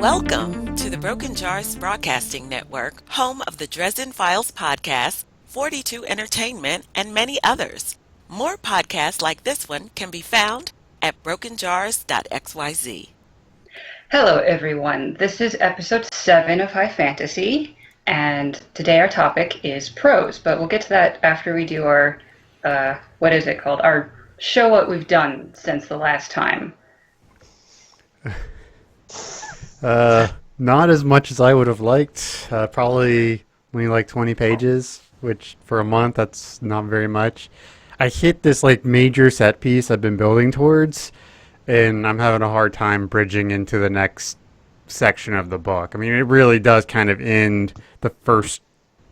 Welcome to the Broken Jars Broadcasting Network, home of the Dresden Files podcast, 42 Entertainment, and many others. More podcasts like this one can be found at brokenjars.xyz. Hello, everyone. This is episode 7 of High Fantasy, and today our topic is prose, but we'll get to that after we do our, what is it called? Our show what we've done since the last time. Not as much as I would have liked. Probably only like 20 pages, which for a month, that's not very much. I hit this like major set piece I've been building towards, and I'm having a hard time bridging into the next section of the book. I mean, it really does kind of end the first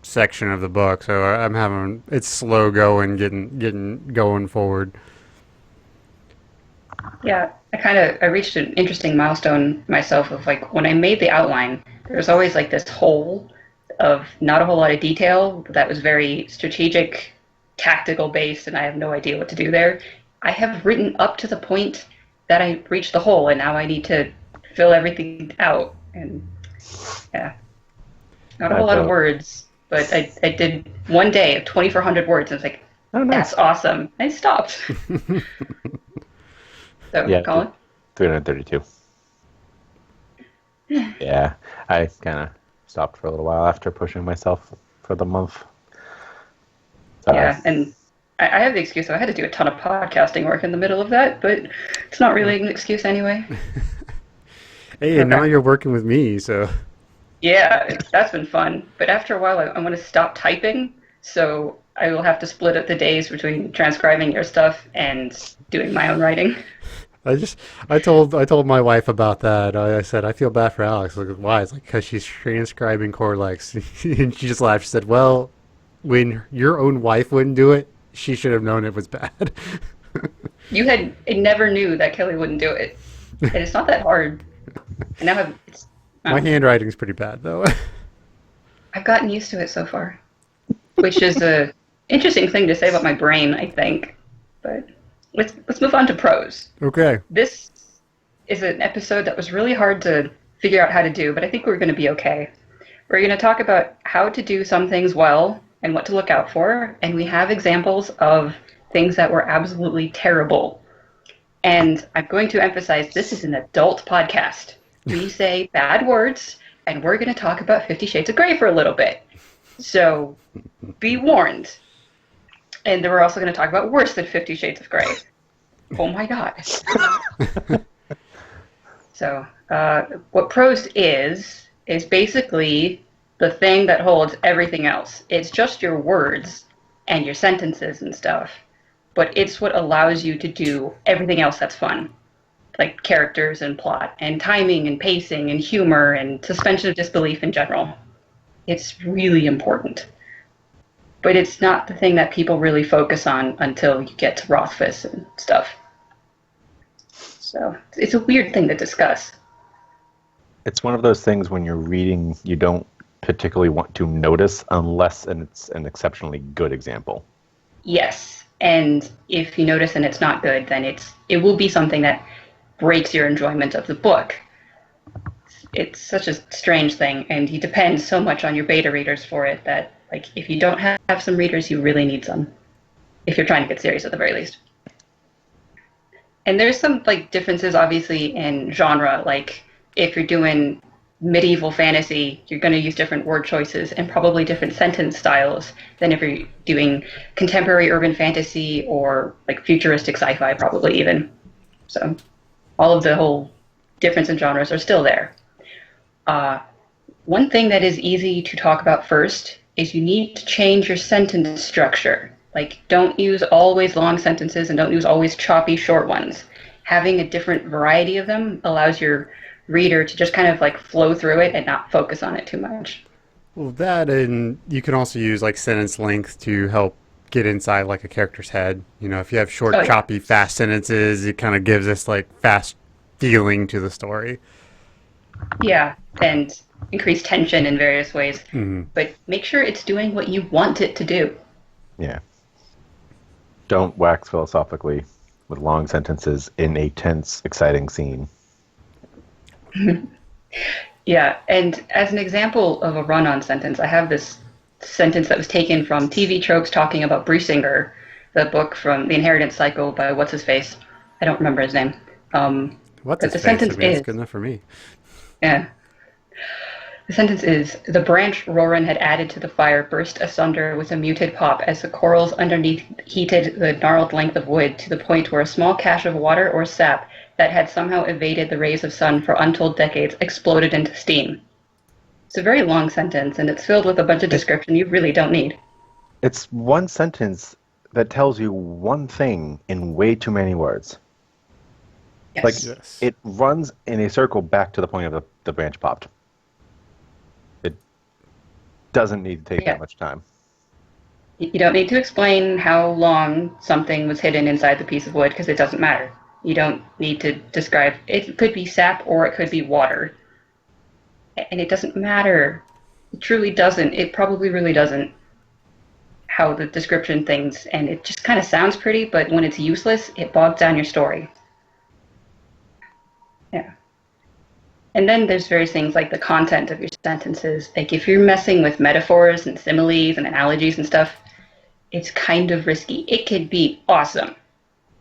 section of the book, so I'm having it's slow going, getting going forward. Yeah, I reached an interesting milestone myself of like when I made the outline, there was always like this hole of not a whole lot of detail that was very strategic, tactical based, and I have no idea what to do there. I have written up to the point that I reached the hole, and now I need to fill everything out. And yeah, not a whole lot of words, but I did one day of 2,400 words, and I was like, oh, nice. That's awesome. I stopped. So, yeah, Colin? 332. Yeah, I kind of stopped for a little while after pushing myself for the month. Yeah, and I have the excuse that I had to do a ton of podcasting work in the middle of that, but it's not really an excuse anyway. Hey, and now you're working with me, so... Yeah, that's been fun. But after a while, I'm going to stop typing, so I will have to split up the days between transcribing your stuff and doing my own writing. I told my wife about that. I said, I feel bad for Alex. Like, why? It's like, because she's transcribing Corlex. And she just laughed. She said, well, when your own wife wouldn't do it, she should have known it was bad. I never knew that Kelly wouldn't do it. And it's not that hard. I now have... My handwriting's pretty bad, though. I've gotten used to it so far. Which is a interesting thing to say about my brain, I think. But... Let's move on to prose. Okay. This is an episode that was really hard to figure out how to do, but I think we're going to be okay. We're going to talk about how to do some things well and what to look out for, and we have examples of things that were absolutely terrible. And I'm going to emphasize this is an adult podcast. We say bad words, and we're going to talk about 50 Shades of Grey for a little bit. So be warned. And then we're also going to talk about worse than 50 Shades of Grey. Oh my god. So, what prose is basically the thing that holds everything else. It's just your words and your sentences and stuff, but it's what allows you to do everything else that's fun. Like characters and plot and timing and pacing and humor and suspension of disbelief in general. It's really important. But it's not the thing that people really focus on until you get to Rothfuss and stuff. So it's a weird thing to discuss. It's one of those things when you're reading, you don't particularly want to notice unless it's an exceptionally good example. Yes, and if you notice and it's not good, then it will be something that breaks your enjoyment of the book. It's such a strange thing, and you depend so much on your beta readers for it that, like, if you don't have some readers, you really need some. If you're trying to get serious at the very least. And there's some, like, differences, obviously, in genre. Like, if you're doing medieval fantasy, you're going to use different word choices and probably different sentence styles than if you're doing contemporary urban fantasy or, like, futuristic sci-fi, probably even. So, all of the whole difference in genres are still there. One thing that is easy to talk about first is you need to change your sentence structure. Like, don't use always long sentences and don't use always choppy short ones. Having a different variety of them allows your reader to just kind of like flow through it and not focus on it too much. Well, that, and you can also use like sentence length to help get inside like a character's head. You know, if you have short, choppy, fast sentences, it kind of gives this like fast feeling to the story. Yeah, and increase tension in various ways. Mm-hmm. But make sure it's doing what you want it to do. Yeah. Don't wax philosophically with long sentences in a tense, exciting scene. Yeah, and as an example of a run-on sentence, I have this sentence that was taken from TV Tropes talking about Brucinger, the book from The Inheritance Cycle by what's-his-face. I don't remember his name. What's But his the face? I sentence mean, that's is, good enough for me. yeah, the sentence is, the branch Roran had added to the fire burst asunder with a muted pop as the corals underneath heated the gnarled length of wood to the point where a small cache of water or sap that had somehow evaded the rays of sun for untold decades exploded into steam. It's a very long sentence, and it's filled with a bunch of It, description you really don't need. it's one sentence that tells you one thing in way too many words. Like, Yes. Yes. it runs in a circle back to the point of the branch popped. It doesn't need to take Yeah. that much time. You don't need to explain how long something was hidden inside the piece of wood because it doesn't matter. You don't need to describe it could be sap or it could be water. And it doesn't matter. It truly doesn't. It probably really doesn't how the description things and it just kind of sounds pretty, but when it's useless, it bogs down your story. Yeah. And then there's various things like the content of your sentences. Like if you're messing with metaphors and similes and analogies and stuff, it's kind of risky. It could be awesome,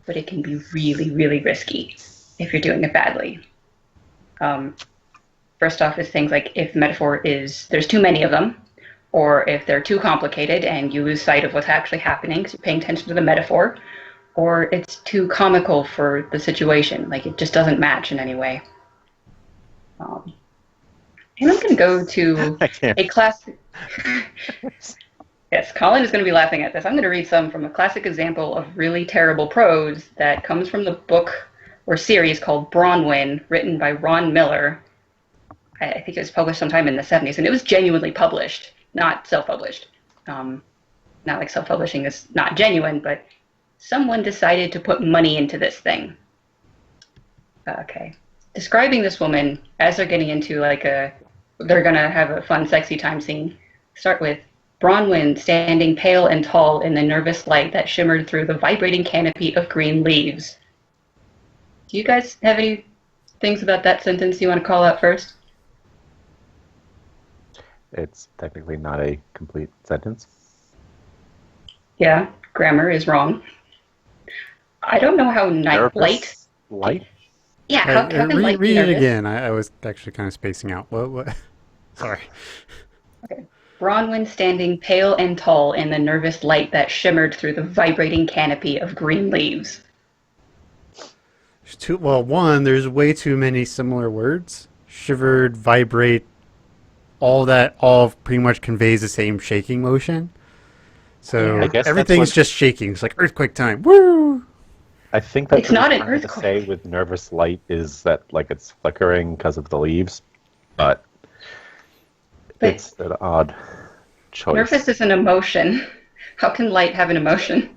but it can be really, really risky if you're doing it badly. Um, First off is things like if metaphor is, there's too many of them, or if they're too complicated and you lose sight of what's actually happening because you're paying attention to the metaphor, or it's too comical for the situation, like it just doesn't match in any way. Um, and I'm going to go to I can't. a classic. Yes, Colin is going to be laughing at this. I'm going to read some from a classic example of really terrible prose that comes from the book or series called Bronwyn, written by Ron Miller. I think it was published sometime in the 70s, and it was genuinely published, not self-published. Not like self-publishing is not genuine, but someone decided to put money into this thing. Okay. Describing this woman as they're getting into they're going to have a fun, sexy time scene. Start with Bronwyn standing pale and tall in the nervous light that shimmered through the vibrating canopy of green leaves. Do you guys have any things about that sentence you want to call out first? It's technically not a complete sentence. Yeah, grammar is wrong. I don't know how light. Light? Yeah, how can light be read it nervous? again. I was actually kind of spacing out. What? Sorry. Okay. Bronwyn standing pale and tall in the nervous light that shimmered through the vibrating canopy of green leaves. One, there's way too many similar words. Shivered, vibrate, all pretty much conveys the same shaking motion. So Yeah. I guess everything's just shaking. It's like earthquake time. Woo! I think that's It's what not he's an trying to earthquake. say with nervous light is that like it's flickering because of the leaves, but But it's an odd choice. nervous is an emotion. How can light have an emotion?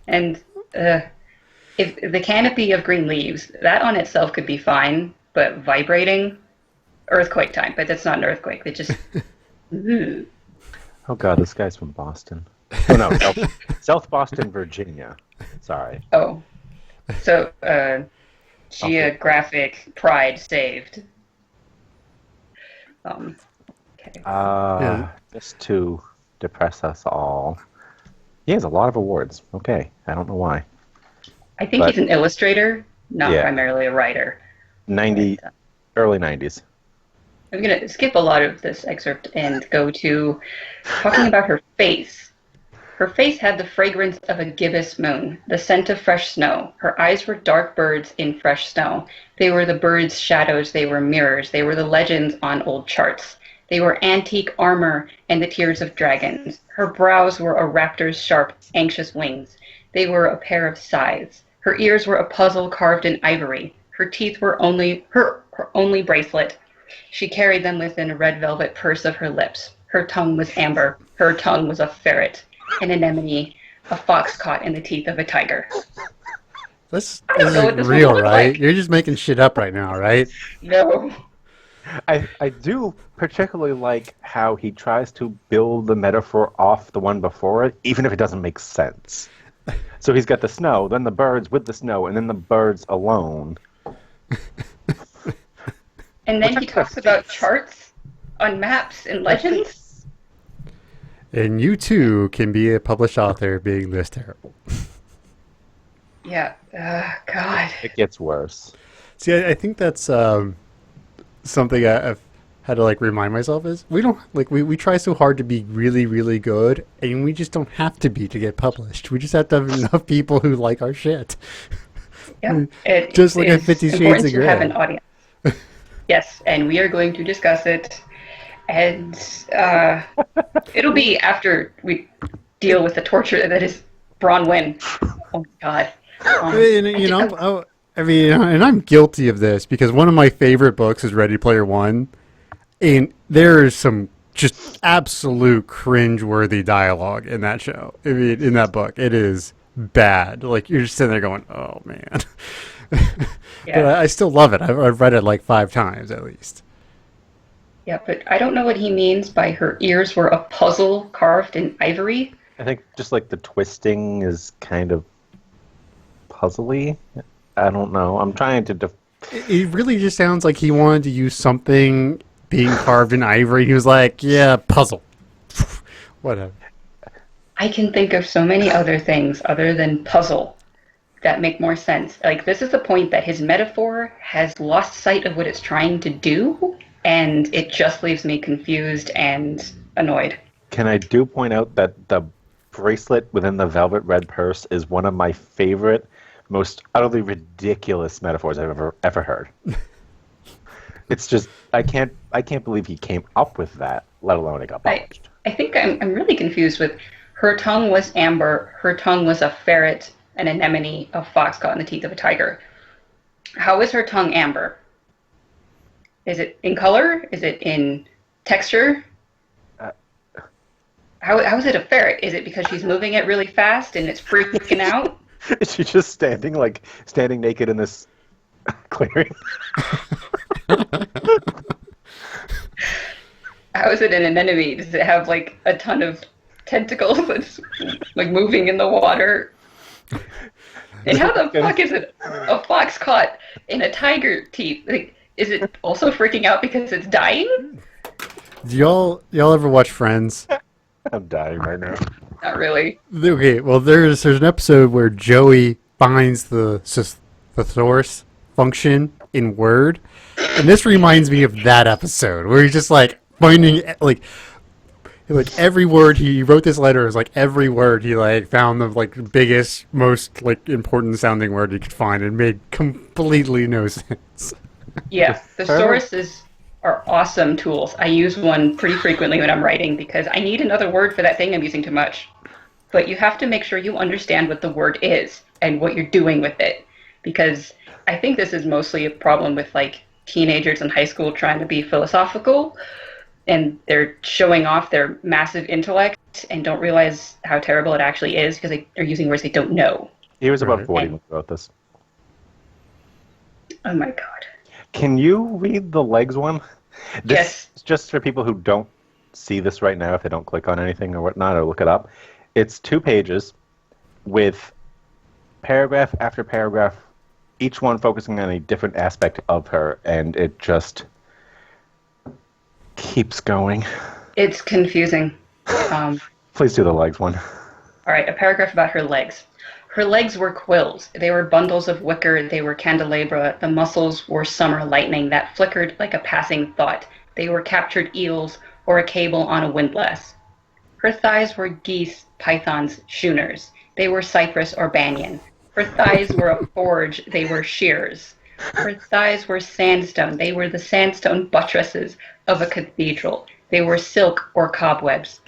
And if the canopy of green leaves, that on itself could be fine, but vibrating, earthquake time. But that's not an earthquake. It just, ooh. Oh god, this guy's from Boston. Oh no, South Boston, Virginia. Sorry. Oh. So, geographic pride saved. Okay. Yeah. Just to depress us all. He has a lot of awards. Okay, I don't know why. I think but- he's an illustrator, not Yeah. primarily a writer. 90, early 90s. I'm going to skip a lot of this excerpt and go to talking about her face. Her face had the fragrance of a gibbous moon, the scent of fresh snow. Her eyes were dark birds in fresh snow. They were the birds' shadows, they were mirrors, they were the legends on old charts. They were antique armor and the tears of dragons. Her brows were a raptor's sharp, anxious wings. They were a pair of scythes. Her ears were a puzzle carved in ivory. Her teeth were her only bracelet. She carried them within a red velvet purse of her lips. Her tongue was amber. Her tongue was a ferret, an anemone, a fox caught in the teeth of a tiger. This I don't know what isn't this one real, looks right? like. You're just making shit up right now, right? No. I do particularly like how he tries to build the metaphor off the one before it, even if it doesn't make sense. So he's got the snow, then the birds with the snow, and then the birds alone. And then he talks about charts on maps and legends. And you too can be a published author being this terrible. Yeah. God. It gets worse. See, I think that's something I've had to like remind myself is we don't like we try so hard to be really, really good, and we just don't have to be to get published. We just have to have enough people who like our shit. Yeah. Just like a 50 Shades of Grey. Have an audience. Yes, and we are going to discuss it, and it'll be after we deal with the torture that is Bronwyn. Oh my God. And I'm guilty of this because one of my favorite books is Ready Player One, and there is some just absolute cringe-worthy dialogue in that show. I mean, in that book, it is bad. Like you're just sitting there going, "Oh man," Yeah. but I still love it. I've read it like 5 times at least. Yeah, but I don't know what he means by her ears were a puzzle carved in ivory. I think just like the twisting is kind of puzzly. I don't know. I'm trying to. It really just sounds like he wanted to use something being carved in ivory. He was like, "Yeah, puzzle." Whatever. I can think of so many other things other than puzzle that make more sense. Like, this is the point that his metaphor has lost sight of what it's trying to do, and it just leaves me confused and annoyed. Can I do point out that the bracelet within the velvet red purse is one of my favorite, most utterly ridiculous metaphors I've ever heard. It's just I can't believe he came up with that, let alone it got published. I think I'm really confused with her tongue was amber, her tongue was a ferret, an anemone, a fox caught in the teeth of a tiger. How is her tongue amber? Is it in color? Is it in texture? How is it a ferret? Is it because she's moving it really fast and it's freaking out? Is she just standing naked in this clearing? How is it an anemone? Does it have like a ton of tentacles that's like moving in the water? And how the fuck is it a fox caught in a tiger teeth? Like, is it also freaking out because it's dying? Do y'all ever watch Friends? I'm dying right now. Not really. Okay, well there's an episode where Joey finds the thesaurus function in Word, and this reminds me of that episode where he's just like finding like every word he wrote this letter is like every word he like found the like biggest, most like important sounding word he could find and made completely no sense. Yeah, thesauruses are awesome tools. I use one pretty frequently when I'm writing because I need another word for that thing I'm using too much. But you have to make sure you understand what the word is and what you're doing with it. Because I think this is mostly a problem with like teenagers in high school trying to be philosophical, and they're showing off their massive intellect and don't realize how terrible it actually is because they're using words they don't know. He was about 40 when he wrote this. Oh my God. Can you read the legs one? Yes. Just for people who don't see this right now, if they don't click on anything or whatnot or look it up. It's 2 pages with paragraph after paragraph, each one focusing on a different aspect of her, and it just keeps going. It's confusing. Please do the legs one. All right, a paragraph about her legs. Her legs were quills. They were bundles of wicker. They were candelabra. The muscles were summer lightning that flickered like a passing thought. They were captured eels or a cable on a windlass. Her thighs were geese, pythons, schooners. They were cypress or banyan. Her thighs were a forge. They were shears. Her thighs were sandstone. They were the sandstone buttresses of a cathedral. They were silk or cobwebs.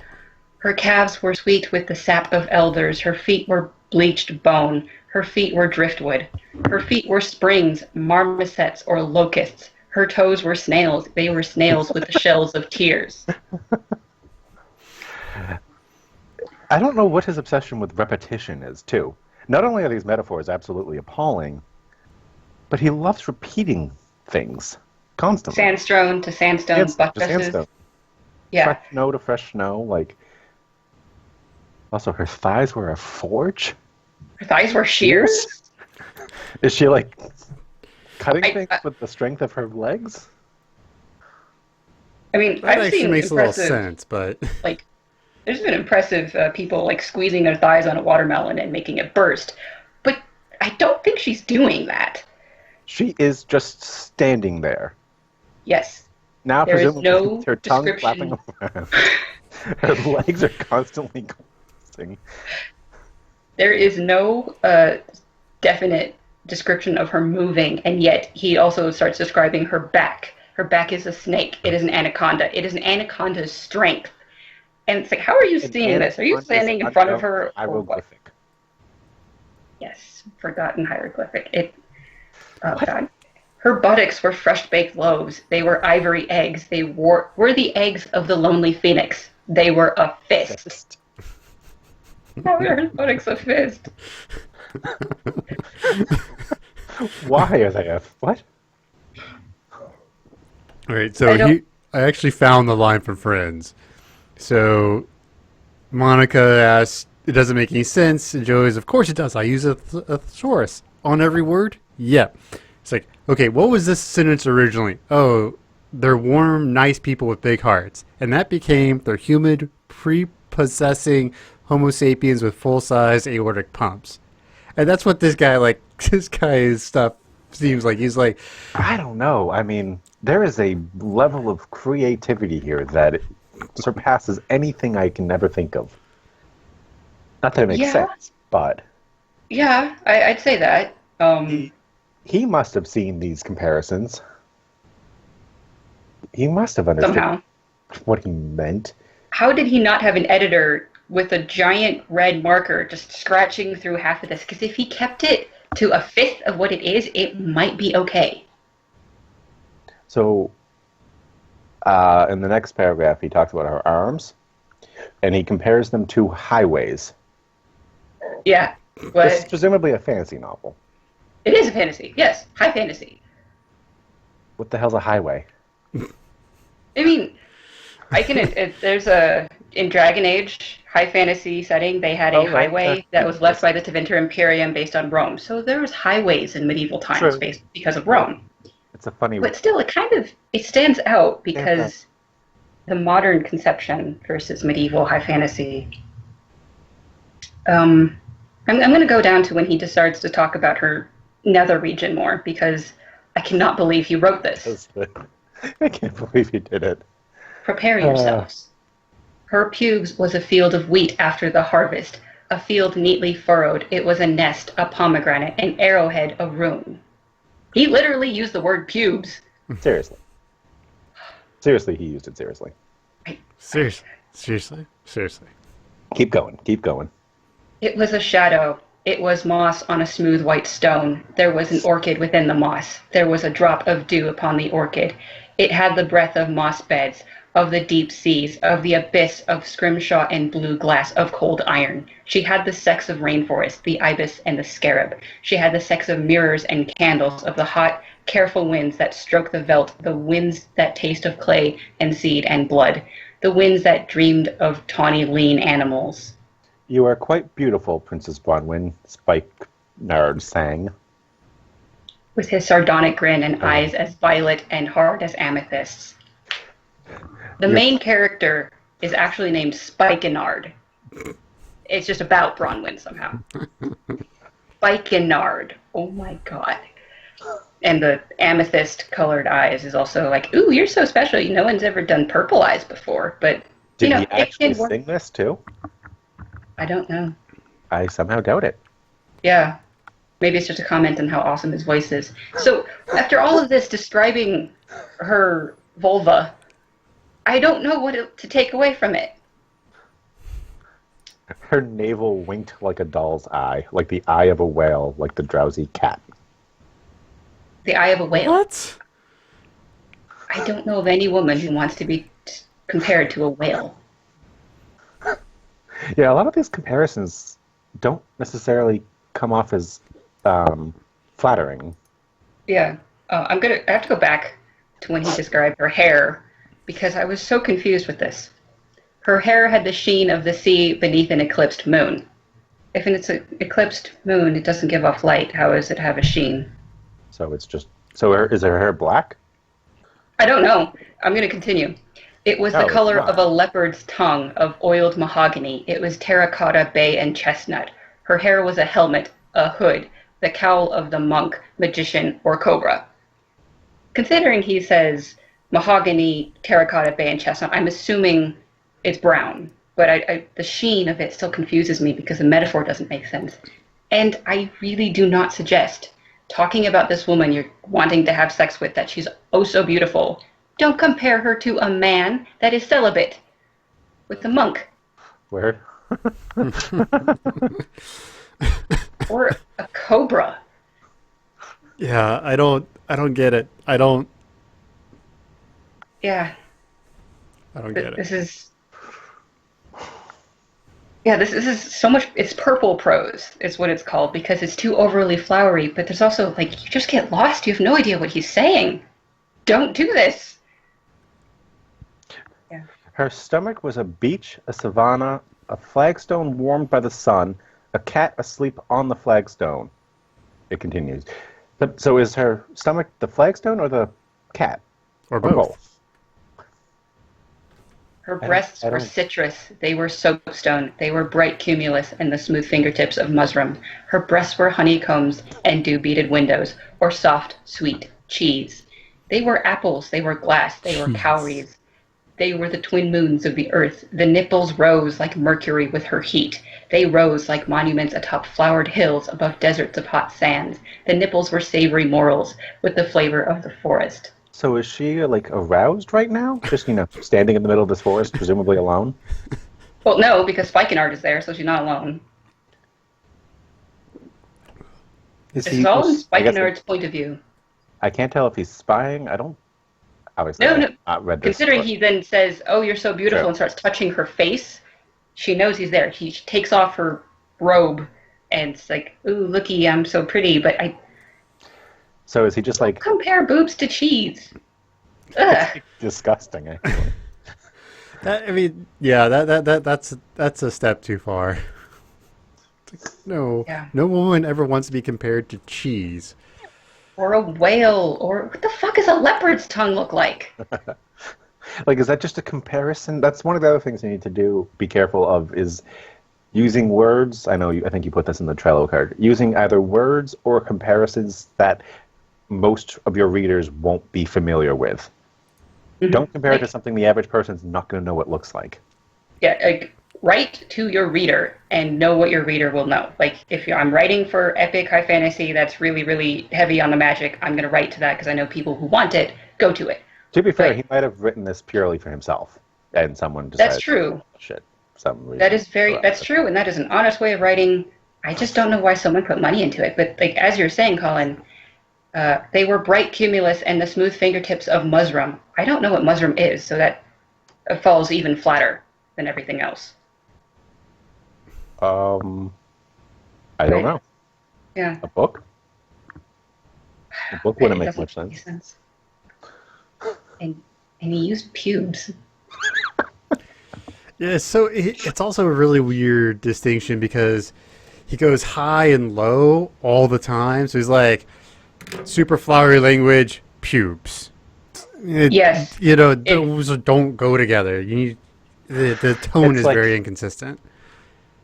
Her calves were sweet with the sap of elders. Her feet were bleached bone. Her feet were driftwood. Her feet were springs, marmosets, or locusts. Her toes were snails. They were snails with the shells of tears. I don't know what his obsession with repetition is, too. Not only are these metaphors absolutely appalling, but he loves repeating things constantly. Sandstone to sandstone buttresses. Sandstone. Yeah. Fresh snow to fresh snow. Like, also, her thighs were a forge? Her thighs were shears? Is she, like, cutting things with the strength of her legs? I mean, That I've actually seen makes a little impressive, sense, but like, there's been impressive people like squeezing their thighs on a watermelon and making it burst, but I don't think she's doing that. She is just standing there. Yes, Now, there is presumably, with no her tongue flapping description. around. Her legs are constantly glancing. There is no definite description of her moving, and yet he also starts describing her back. Her back is a snake. It is an anaconda. It is an anaconda's strength. And it's like, how are you An seeing this? Are you anaconda's standing in front of unknown her or what? hieroglyphic. Yes, forgotten hieroglyphic. Oh What? God. Her buttocks were fresh baked loaves. They were ivory eggs. They were the eggs of the lonely phoenix. They were a fist. How are her buttocks a fist? Why are they a what? all right. I So don't- I actually found the line from Friends. So Monica asks, "It doesn't make any sense." And Joey's, "Of course it does. I use a thesaurus on every word." Yeah. It's like, okay, what was this sentence originally? Oh, they're warm, nice people with big hearts, and that became they're humid, prepossessing Homo sapiens with full-size aortic pumps, and that's what this guy like. This guy's stuff seems like he's like, I don't know. I mean, there is a level of creativity here that surpasses anything I can ever think of. Not that it makes Yeah. sense, but Yeah, I'd say that. he must have seen these comparisons. He must have understood Somehow. what he meant. How did he not have an editor with a giant red marker just scratching through half of this? Because if he kept it to a fifth of what it is, it might be okay. So, in the next paragraph, he talks about her arms, and he compares them to highways. Yeah, This is but presumably a fantasy novel. it is a fantasy. Yes, high fantasy. What the hell's a highway? I mean, there's in Dragon Age high fantasy setting, they had a Oh, right. highway that was left by the Tevinter Imperium based on Rome. So there was highways in medieval times True. based because of Rome. It's a funny. But still, it stands out because the modern conception versus medieval high fantasy. I'm going to go down to when he starts to talk about her nether region more because I cannot believe he wrote this. I can't believe he did it. Prepare yourselves. Her pubes was a field of wheat after the harvest, a field neatly furrowed. It was a nest, a pomegranate, an arrowhead, a rune. He literally used the word pubes. Seriously. Seriously, he used it seriously. seriously. Keep going. Keep going. It was a shadow. It was moss on a smooth white stone. There was an orchid within the moss. There was a drop of dew upon the orchid. It had the breath of moss beds, of the deep seas, of the abyss of scrimshaw and blue glass, of cold iron. She had the sex of rainforest, the ibis and the scarab. She had the sex of mirrors and candles, of the hot, careful winds that stroke the veldt, the winds that taste of clay and seed and blood, the winds that dreamed of tawny lean animals. You are quite beautiful, Princess Bronwyn, Spike Nerd sang. With his sardonic grin and eyes as violet and hard as amethysts. The main character is actually named Spikenard. It's just about Bronwyn somehow. Spikenard. Oh my god. And the amethyst-colored eyes is also like, ooh, you're so special. No one's ever done purple eyes before. But, Did he it actually can work. sing this too? I don't know. I somehow doubt it. Yeah. Maybe it's just a comment on how awesome his voice is. So, after all of this describing her vulva, I don't know what to take away from it. Her navel winked like a doll's eye, like the eye of a whale, like the drowsy cat. The eye of a whale. What? I don't know of any woman who wants to be compared to a whale. Yeah, a lot of these comparisons don't necessarily come off as flattering. Yeah. I have to go back to when he described her hair because I was so confused with this. Her hair had the sheen of the sea beneath an eclipsed moon. If it's an eclipsed moon, it doesn't give off light. How does it have a sheen? So it's just is her hair black? I don't know. I'm going to continue. It was the No, it's color of not. a leopard's tongue of oiled mahogany. It was terracotta, bay, and chestnut. Her hair was a helmet, a hood, the cowl of the monk, magician, or cobra. Considering he says mahogany, terracotta, bay, and chestnut, I'm assuming it's brown. But the sheen of it still confuses me because the metaphor doesn't make sense. And I really do not suggest talking about this woman you're wanting to have sex with, that she's oh so beautiful. Don't compare her to a man that is celibate with a monk Word. or a cobra. Yeah, I don't get it. I don't Yeah, get it. this is this is so much. It's purple prose is what it's called because it's too overly flowery. But there's also like you just get lost. You have no idea what he's saying. Don't do this. Yeah. Her stomach was a beach, a savanna, a flagstone warmed by the sun, a cat asleep on the flagstone. It continues. So is her stomach the flagstone or the cat? Or both. Her breasts were citrus, they were soapstone, they were bright cumulus and the smooth fingertips of mushroom. Her breasts were honeycombs and dew-beaded windows, or soft, sweet cheese. They were apples, they were glass, they were cowries. They were the twin moons of the earth. The nipples rose like mercury with her heat. They rose like monuments atop flowered hills above deserts of hot sands. The nipples were savory morals with the flavor of the forest. So is she like aroused right now? Just standing in the middle of this forest, presumably alone. Well, no, because Spikenard is there, so she's not alone. This is all in Spikenard's point of view. I can't tell if he's spying. I don't. Obviously, No. Not read this. Considering he then says, "Oh, you're so beautiful," True. and starts touching her face, she knows he's there. He takes off her robe, and it's like, "Ooh, looky, I'm so pretty." But I So is he just like compare boobs to cheese. Ugh. disgusting? Actually. That's a step too far. No, Yeah. no woman ever wants to be compared to cheese. Or a whale, or what the fuck does a leopard's tongue look like? Like, is that just a comparison? That's one of the other things you need to be careful of is using words. I think you put this in the Trello card. Using either words or comparisons that most of your readers won't be familiar with. Mm-hmm. Don't compare it to something the average person's not going to know what it looks like. Yeah, like write to your reader and know what your reader will know. Like if I'm writing for epic high fantasy that's really, really heavy on the magic, I'm going to write to that because I know people who want it go to it. To be fair, Right. he might have written this purely for himself, and someone decided. That's true. Shit, some reason. That's true, and that is an honest way of writing. I just don't know why someone put money into it. But like as you're saying, Colin, they were bright cumulus and the smooth fingertips of mushroom. I don't know what mushroom is, so that falls even flatter than everything else. I don't know. Yeah. A book? A book wouldn't make much sense. And he used pubes. Yeah, so it's also a really weird distinction because he goes high and low all the time. So he's like, super flowery language, pubes. Yes. Those don't go together. You need the tone It's is like- very inconsistent.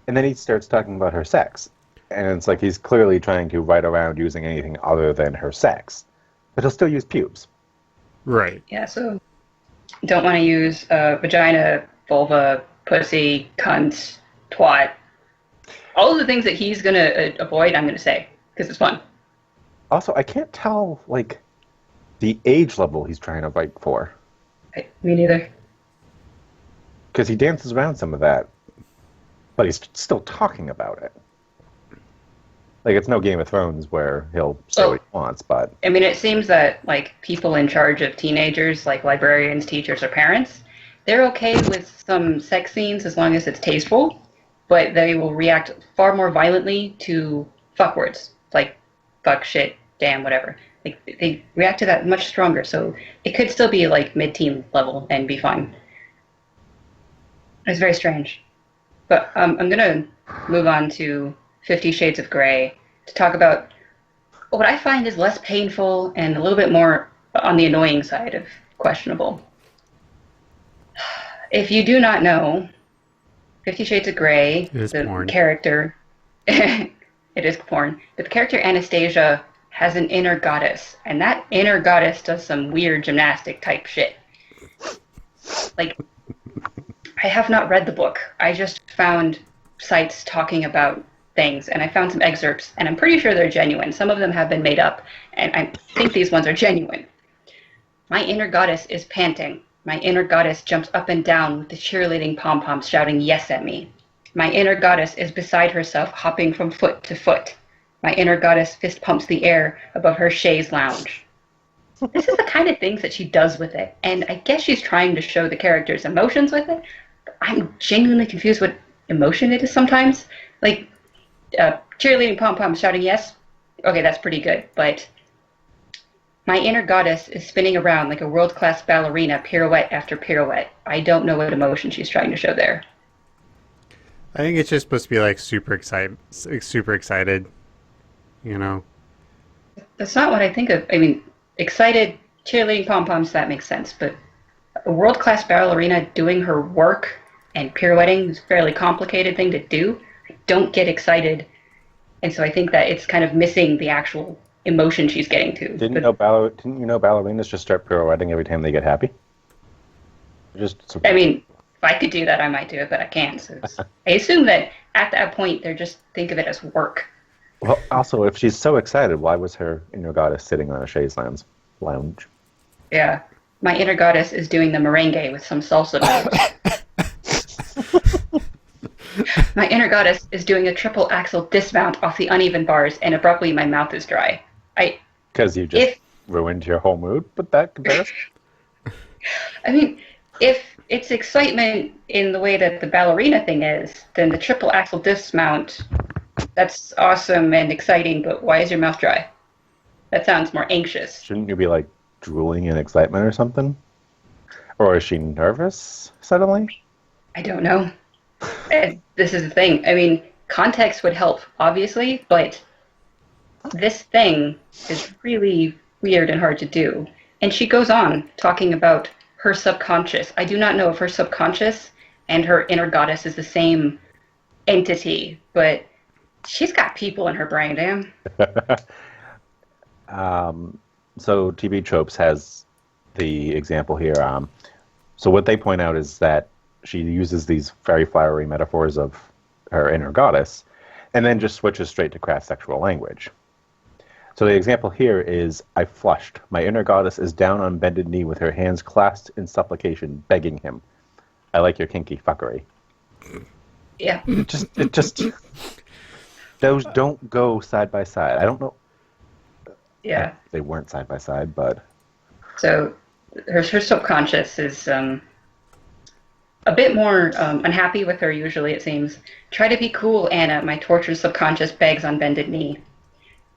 And then he starts talking about her sex. And it's like he's clearly trying to write around using anything other than her sex. But he'll still use pubes. Right. Yeah, so don't want to use vagina, vulva, pussy, cunt, twat. All of the things that he's going to avoid, I'm going to say, because it's fun. Also, I can't tell, the age level he's trying to write for. Me neither. Because he dances around some of that. But he's still talking about it. Like, it's no Game of Thrones where he'll say what he wants, but... I mean, it seems that, people in charge of teenagers, like librarians, teachers, or parents, they're okay with some sex scenes as long as it's tasteful, but they will react far more violently to fuck words, like fuck, shit, damn, whatever. Like, they react to that much stronger, so it could still be, mid-teen level and be fine. It's very strange. But I'm going to move on to 50 Shades of Grey to talk about what I find is less painful and a little bit more on the annoying side of questionable. If you do not know, 50 Shades of Grey, It is the porn. character, it is porn, but the character Anastasia has an inner goddess, and that inner goddess does some weird gymnastic type shit. Like, I have not read the book. I just found sites talking about things, and I found some excerpts, and I'm pretty sure they're genuine. Some of them have been made up, and I think these ones are genuine. My inner goddess is panting. My inner goddess jumps up and down with the cheerleading pom-poms shouting yes at me. My inner goddess is beside herself, hopping from foot to foot. My inner goddess fist pumps the air above her chaise lounge. This is the kind of things that she does with it, and I guess she's trying to show the character's emotions with it. I'm genuinely confused what emotion it is sometimes. Like, cheerleading pom-poms shouting yes, okay, that's pretty good, but my inner goddess is spinning around like a world-class ballerina, pirouette after pirouette. I don't know what emotion she's trying to show there. I think it's just supposed to be like super excited, you know. That's not what I think of. I mean, excited, cheerleading pom-poms, that makes sense, but a world-class ballerina doing her work and pirouetting is a fairly complicated thing to do. I don't get excited, and so I think that it's kind of missing the actual emotion she's getting to. Didn't you know ballerinas just start pirouetting every time they get happy? I mean, if I could do that, I might do it, but I can't. So I assume that at that point, they're just think of it as work. Well, also, if she's so excited, why was her inner goddess sitting on a chaise lounge? Yeah. My inner goddess is doing the merengue with some salsa moves. My inner goddess is doing a triple axel dismount off the uneven bars, and abruptly my mouth is dry. Because you just ruined your whole mood with that comparison? I mean, if it's excitement in the way that the ballerina thing is, then the triple axel dismount, that's awesome and exciting, but why is your mouth dry? That sounds more anxious. Shouldn't you be like drooling in excitement or something? Or is she nervous suddenly? I don't know. This is the thing. I mean, context would help, obviously, but this thing is really weird and hard to do. And she goes on talking about her subconscious. I do not know if her subconscious and her inner goddess is the same entity, but she's got people in her brain, damn. So TV Tropes has the example here. So what they point out is that she uses these very flowery metaphors of her inner goddess and then just switches straight to crass sexual language. So the example here is, I flushed. My inner goddess is down on bended knee with her hands clasped in supplication, begging him. I like your kinky fuckery. Yeah. It just those don't go side by side. I don't know. Yeah. They weren't side by side, but So her subconscious is a bit more unhappy with her, usually, it seems. Try to be cool, Anna. My tortured subconscious begs on bended knee.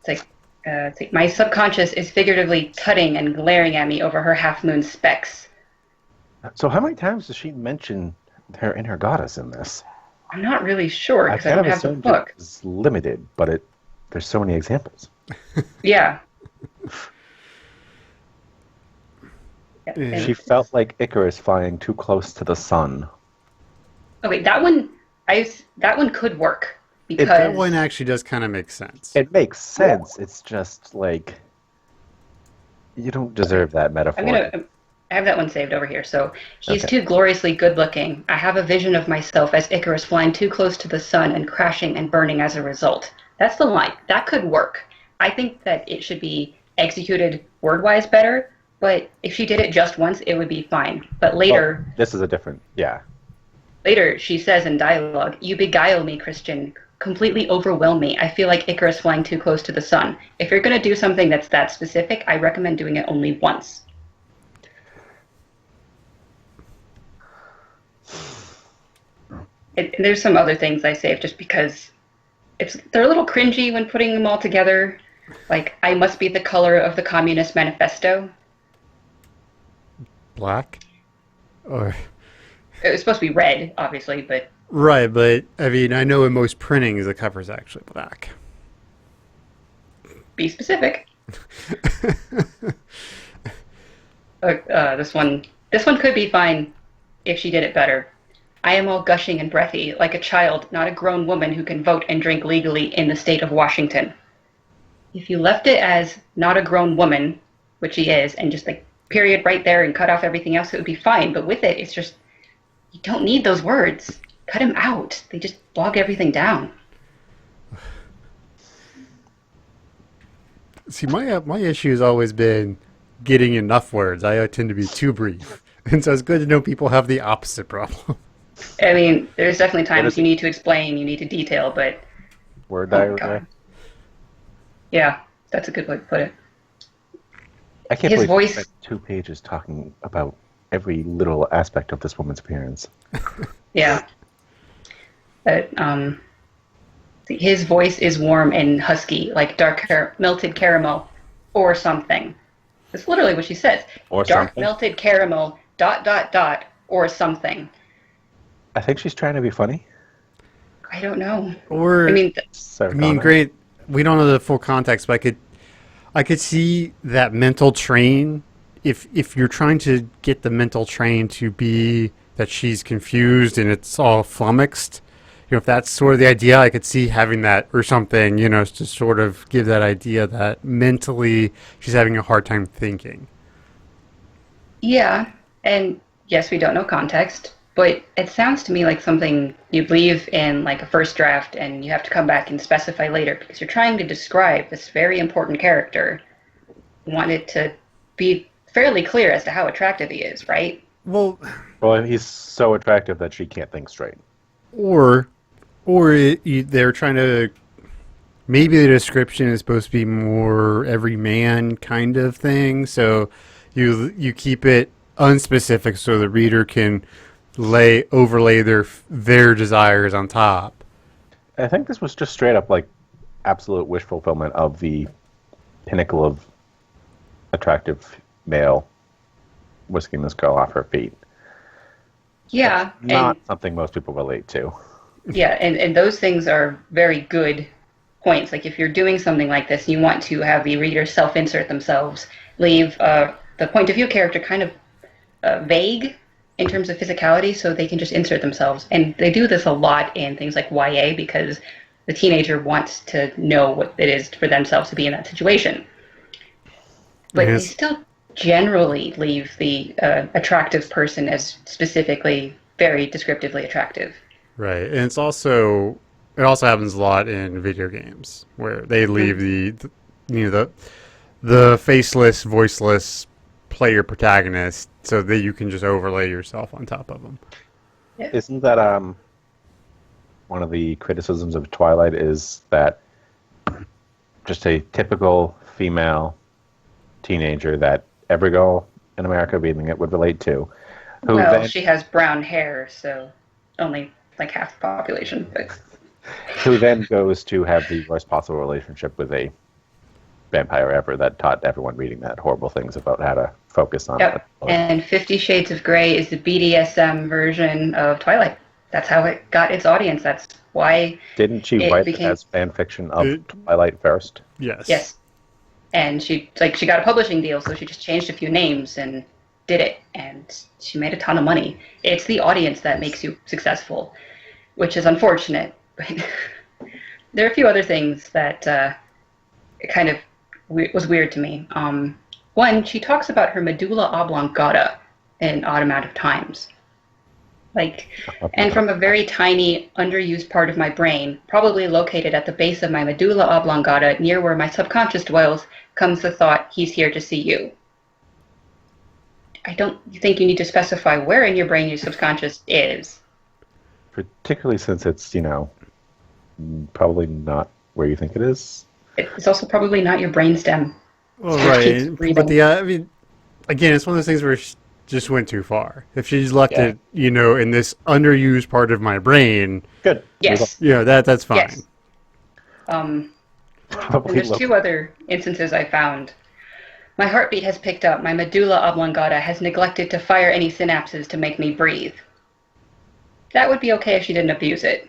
It's like my subconscious is figuratively tutting and glaring at me over her half-moon specs. So how many times does she mention her inner goddess in this? I'm not really sure because I don't have the book. It's limited, but there's so many examples. Yeah. She felt like Icarus flying too close to the sun. Okay, that one could work because That one actually does kind of make sense. It makes sense. It's just like you don't deserve that metaphor. I have that one saved over here. So he's too gloriously good looking. I have a vision of myself as Icarus flying too close to the sun and crashing and burning as a result. That's the line. That could work. I think that it should be executed word-wise better, but if she did it just once, it would be fine. But later... Well, this is a different... Yeah. Later, she says in dialogue, "You beguile me, Christian. Completely overwhelm me. I feel like Icarus flying too close to the sun." If you're going to do something that's that specific, I recommend doing it only once. There's some other things I saved just because they're a little cringy when putting them all together. Like, I must be the color of the Communist Manifesto. Black? Or... It was supposed to be red, obviously, but... Right, but, I mean, I know in most printings the cover's actually black. Be specific. This one could be fine if she did it better. I am all gushing and breathy, like a child, not a grown woman who can vote and drink legally in the state of Washington. If you left it as not a grown woman, which she is, and just like period right there and cut off everything else, it would be fine. But with it, it's just, you don't need those words. Cut them out. They just bog everything down. See, my issue has always been getting enough words. I tend to be too brief. And so it's good to know people have the opposite problem. I mean, there's definitely times you need to explain, you need to detail, but Word oh diarrhea. God. Yeah, that's a good way to put it. I can't His believe voice- we spent 2 pages talking about every little aspect of this woman's appearance. Yeah. But his voice is warm and husky, like melted caramel or something. That's literally what she says. Or dark something. melted caramel, ... or something. I think she's trying to be funny. I don't know. Or I mean, great. We don't know the full context, but I could see that mental train. If you're trying to get the mental train to be that she's confused and it's all flummoxed, if that's sort of the idea, I could see having that or something, to sort of give that idea that mentally she's having a hard time thinking. yeah, and yes, we don't know context, but it sounds to me like something you'd leave in like a first draft and you have to come back and specify later because you're trying to describe this very important character. You want it to be fairly clear as to how attractive he is, right? Well, He's so attractive that she can't think straight. or they're trying to. Maybe the description is supposed to be more everyman kind of thing, so you keep it unspecific so the reader can overlay their desires on top. I think this was just straight up like absolute wish fulfillment of the pinnacle of attractive male whisking this girl off her feet. Yeah, Not something most people relate to. yeah, and those things are very good points. Like if you're doing something like this, you want to have the reader self-insert themselves, leave the point of view character kind of vague in terms of physicality, so they can just insert themselves. And they do this a lot in things like YA because the teenager wants to know what it is for themselves to be in that situation. But they still generally leave the attractive person as specifically very descriptively attractive. Right, and it also happens a lot in video games where they leave the faceless, voiceless player protagonist so that you can just overlay yourself on top of them. Yeah. Isn't that one of the criticisms of Twilight is that just a typical female teenager that every girl in America reading it would relate to. She has brown hair, so only like half the population. But who then goes to have the worst possible relationship with a vampire ever that taught everyone reading that horrible things about how to focus on it. And 50 Shades of Grey is the BDSM version of Twilight. That's how it got its audience. That's why. Didn't she write it as fan fiction of Twilight first? Yes. Yes. And she got a publishing deal, so she just changed a few names and did it, and she made a ton of money. It's the audience that makes you successful, which is unfortunate. But there are a few other things that kind of was weird to me. One, she talks about her medulla oblongata an odd amount of times. And from a very tiny, underused part of my brain, probably located at the base of my medulla oblongata, near where my subconscious dwells, comes the thought, he's here to see you. I don't think you need to specify where in your brain your subconscious is. Particularly since it's, probably not where you think it is. It's also probably not your brainstem. Well, right. But again, it's one of those things where she just went too far. If she's left it, in this underused part of my brain. Good. Yes. That's fine. Yes. And there's two other instances I found. My heartbeat has picked up. My medulla oblongata has neglected to fire any synapses to make me breathe. That would be okay if she didn't abuse it.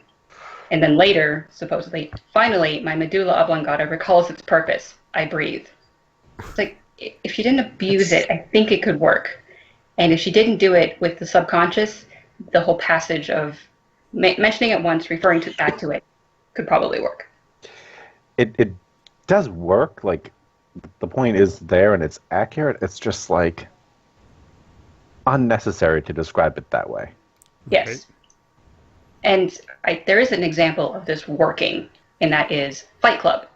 And then later, supposedly, finally, my medulla oblongata recalls its purpose. I breathe. It's like, if she didn't abuse it, I think it could work. And if she didn't do it with the subconscious, the whole passage of mentioning it once, referring back to it, could probably work. It does work. Like, the point is there and it's accurate. It's just like unnecessary to describe it that way. Yes. Right. And there is an example of this working, and that is Fight Club.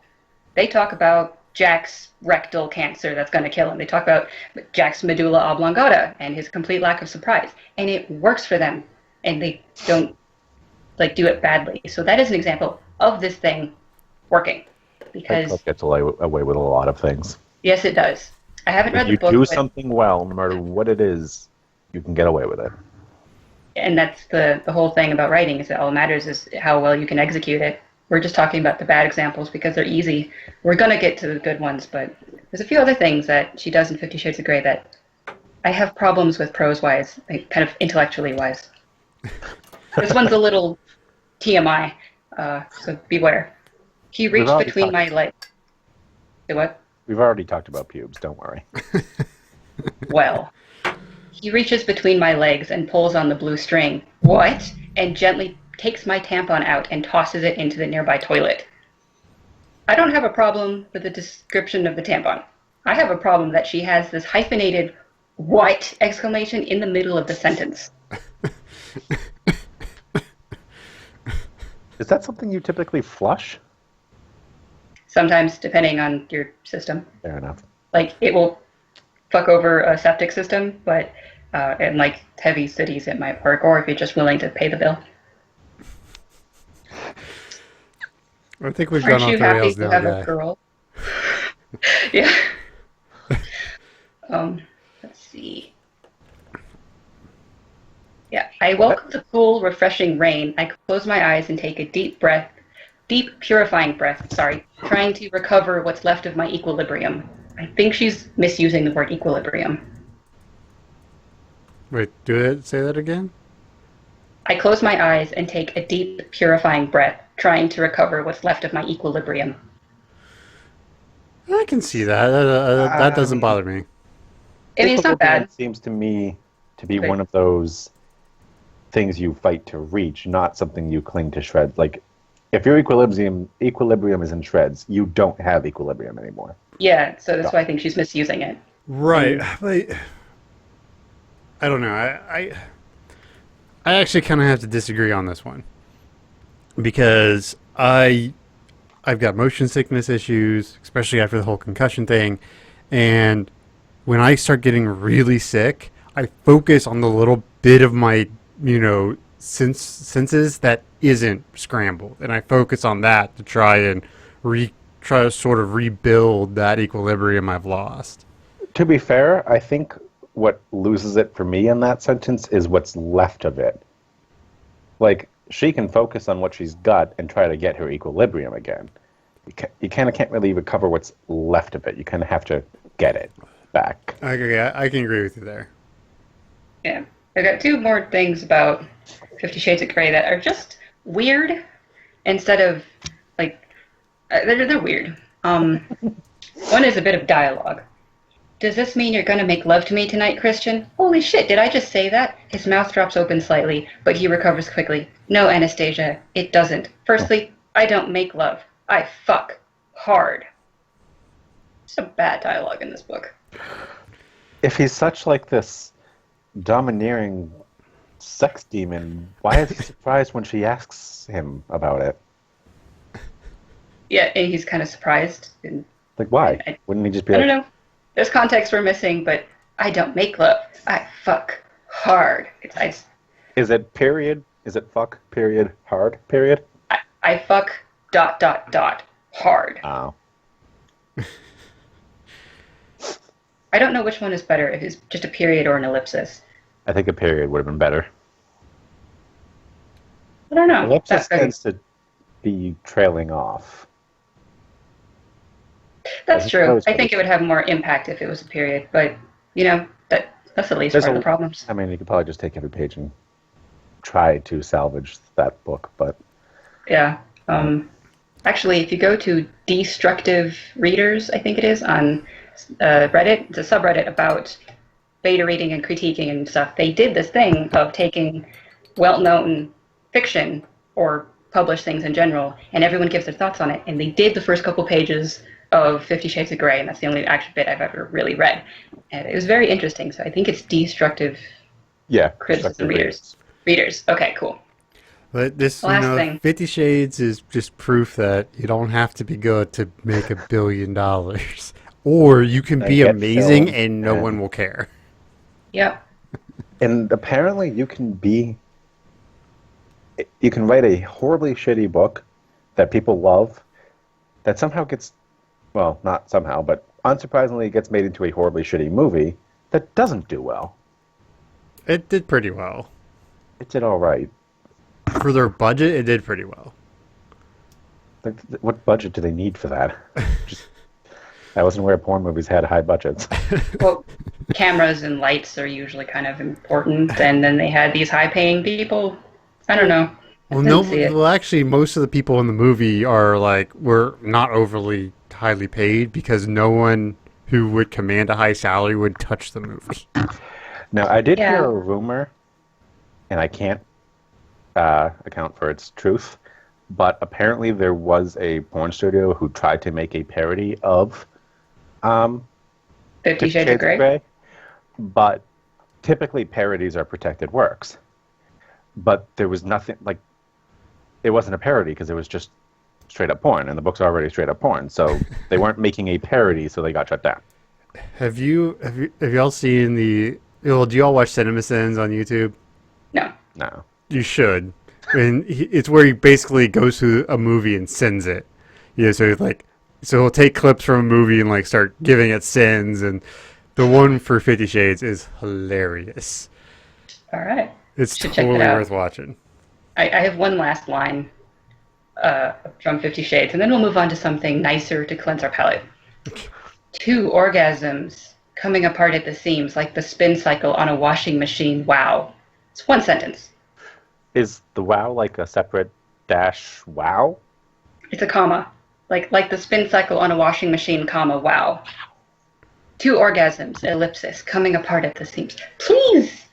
They talk about Jack's rectal cancer that's going to kill him. They talk about Jack's medulla oblongata and his complete lack of surprise. And it works for them, and they don't do it badly. So that is an example of this thing working. Because Fight Club gets away with a lot of things. yes, it does. I haven't read the book. If you do something well, no matter what it is, you can get away with it. And that's the whole thing about writing, is that all that matters is how well you can execute it. We're just talking about the bad examples because they're easy. We're going to get to the good ones, but there's a few other things that she does in 50 Shades of Grey that I have problems with prose-wise, like kind of intellectually-wise. This one's a little TMI, so beware. He reached between my legs. Say what? We've already talked about pubes, don't worry. Well, he reaches between my legs and pulls on the blue string. What? And gently takes my tampon out and tosses it into the nearby toilet. I don't have a problem with the description of the tampon. I have a problem that she has this hyphenated "what?" exclamation in the middle of the sentence. Is that something you typically flush? Sometimes, depending on your system. Fair enough. Like, it will fuck over a septic system, but in like heavy cities it might work, or if you're just willing to pay the bill. I think we've Aren't gone you off the happy rails to now, have guy. a girl? Yeah. Let's see. Yeah, I welcome the cool, refreshing rain. I close my eyes and take a deep, purifying breath, trying to recover what's left of my equilibrium. I think she's misusing the word equilibrium. Wait, say that again? I close my eyes and take a deep, purifying breath, trying to recover what's left of my equilibrium. I can see that. That doesn't bother me. I mean, it's not bad. It seems to me to be Right. one of those things you fight to reach, not something you cling to shreds. Like, if your equilibrium is in shreds, you don't have equilibrium anymore. Yeah, so that's why I think she's misusing it. Right. But I don't know. I actually kind of have to disagree on this one because I've got motion sickness issues, especially after the whole concussion thing, and when I start getting really sick, I focus on the little bit of my senses that isn't scrambled, and I focus on that to try to sort of rebuild that equilibrium I've lost. To be fair, I think what loses it for me in that sentence is what's left of it. Like, she can focus on what she's got and try to get her equilibrium again. You kind of can't really recover what's left of it. You kind of have to get it back. Okay, I can agree with you there. Yeah. I got two more things about 50 Shades of Grey that are just weird instead of, they're weird. One is a bit of dialogue. Does this mean you're going to make love to me tonight, Christian? Holy shit, did I just say that? His mouth drops open slightly, but he recovers quickly. No, Anastasia, it doesn't. Firstly, I don't make love. I fuck hard. Some bad dialogue in this book. If he's such this domineering sex demon, why is he surprised when she asks him about it? Yeah, and he's kind of surprised. And Why? Wouldn't he just be I don't know. There's context we're missing, but I don't make love. I fuck hard. Is it period? Is it fuck period hard period? I fuck ... hard. Oh. I don't know which one is better, if it's just a period or an ellipsis. I think a period would have been better. I don't know. Ellipsis tends to be trailing off. That's true. I think it would have more impact if it was a period, but that's at least one of the problems. I mean, you could probably just take every page and try to salvage that book, but yeah. Actually, if you go to Destructive Readers, I think it is, on Reddit, it's a subreddit about beta reading and critiquing and stuff. They did this thing of taking well-known fiction or published things in general, and everyone gives their thoughts on it. And they did the first couple pages of 50 Shades of Grey, and that's the only actual bit I've ever really read. And it was very interesting, so I think it's destructive criticism readers. Okay, cool. But this, Last thing. 50 Shades is just proof that you don't have to be good to make $1 billion. Or you can be amazing filmed, and no one will care. Yep. And apparently you can write a horribly shitty book that people love that somehow gets, well, not somehow, but unsurprisingly gets made into a horribly shitty movie that doesn't do well. It did pretty well. It did all right. For their budget, it did pretty well. Like, what budget do they need for that? I wasn't aware porn movies had high budgets. Well, cameras and lights are usually kind of important, and then they had these high-paying people. I don't know. Well, actually, most of the people in the movie were not overly highly paid because no one who would command a high salary would touch the movie. Now, I did hear a rumor, and I can't account for its truth, but apparently there was a porn studio who tried to make a parody of 50 Shades of Grey. But typically parodies are protected works. But there was nothing, it wasn't a parody because it was just straight up porn, and the book's already straight up porn, so they weren't making a parody, so they got shut down. Have y'all seen do y'all watch CinemaSins on YouTube? No. You should. And it's where he basically goes through a movie and sends it. So he'll take clips from a movie and start giving it sins, and the one for 50 Shades is hilarious. All right. It's totally worth watching. I have one last line from 50 Shades, and then we'll move on to something nicer to cleanse our palate. 2 orgasms coming apart at the seams like the spin cycle on a washing machine. Wow. It's one sentence. Is the wow like a separate dash wow? It's a comma. Like the spin cycle on a washing machine, comma, wow. 2 orgasms, ellipsis, coming apart at the seams. Please!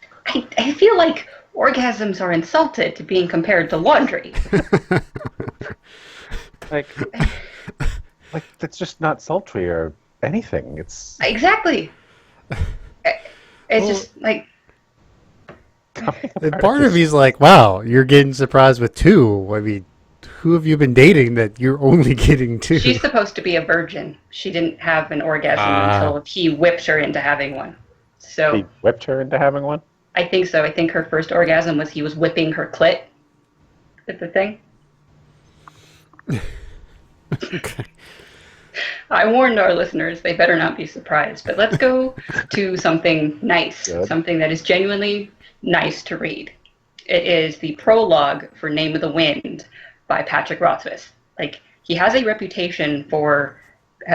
I feel like orgasms are insulted to being compared to laundry. That's just not sultry or anything. It's exactly. It's just like. And part of me's like, wow, you're getting surprised with 2. I mean, who have you been dating that you're only getting 2? She's supposed to be a virgin. She didn't have an orgasm until he whipped her into having one. So he whipped her into having one? I think so. I think her first orgasm was he was whipping her clit with the thing. Okay. I warned our listeners they better not be surprised. But let's go to something nice, something that is genuinely nice to read. It is the prologue for Name of the Wind by Patrick Rothfuss. He has a reputation for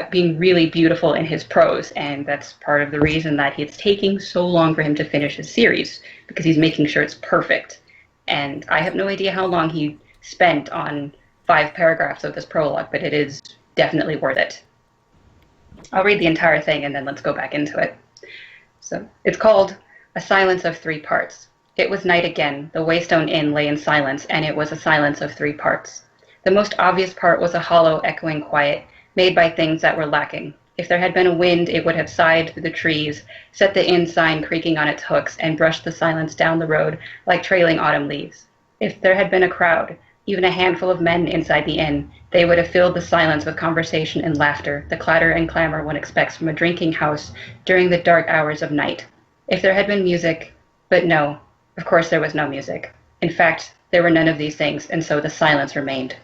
being really beautiful in his prose, and that's part of the reason that it's taking so long for him to finish his series, because he's making sure it's perfect. And I have no idea how long he spent on 5 paragraphs of this prologue, but it is definitely worth it. I'll read the entire thing and then let's go back into it. So it's called A Silence of 3 Parts. It was night again. The Waystone Inn lay in silence, and it was a silence of 3 parts. The most obvious part was a hollow, echoing quiet, made by things that were lacking. If there had been a wind, it would have sighed through the trees, set the inn sign creaking on its hooks, and brushed the silence down the road like trailing autumn leaves. If there had been a crowd, even a handful of men inside the inn, they would have filled the silence with conversation and laughter, the clatter and clamor one expects from a drinking house during the dark hours of night. If there had been music, but no, of course there was no music. In fact, there were none of these things, and so the silence remained.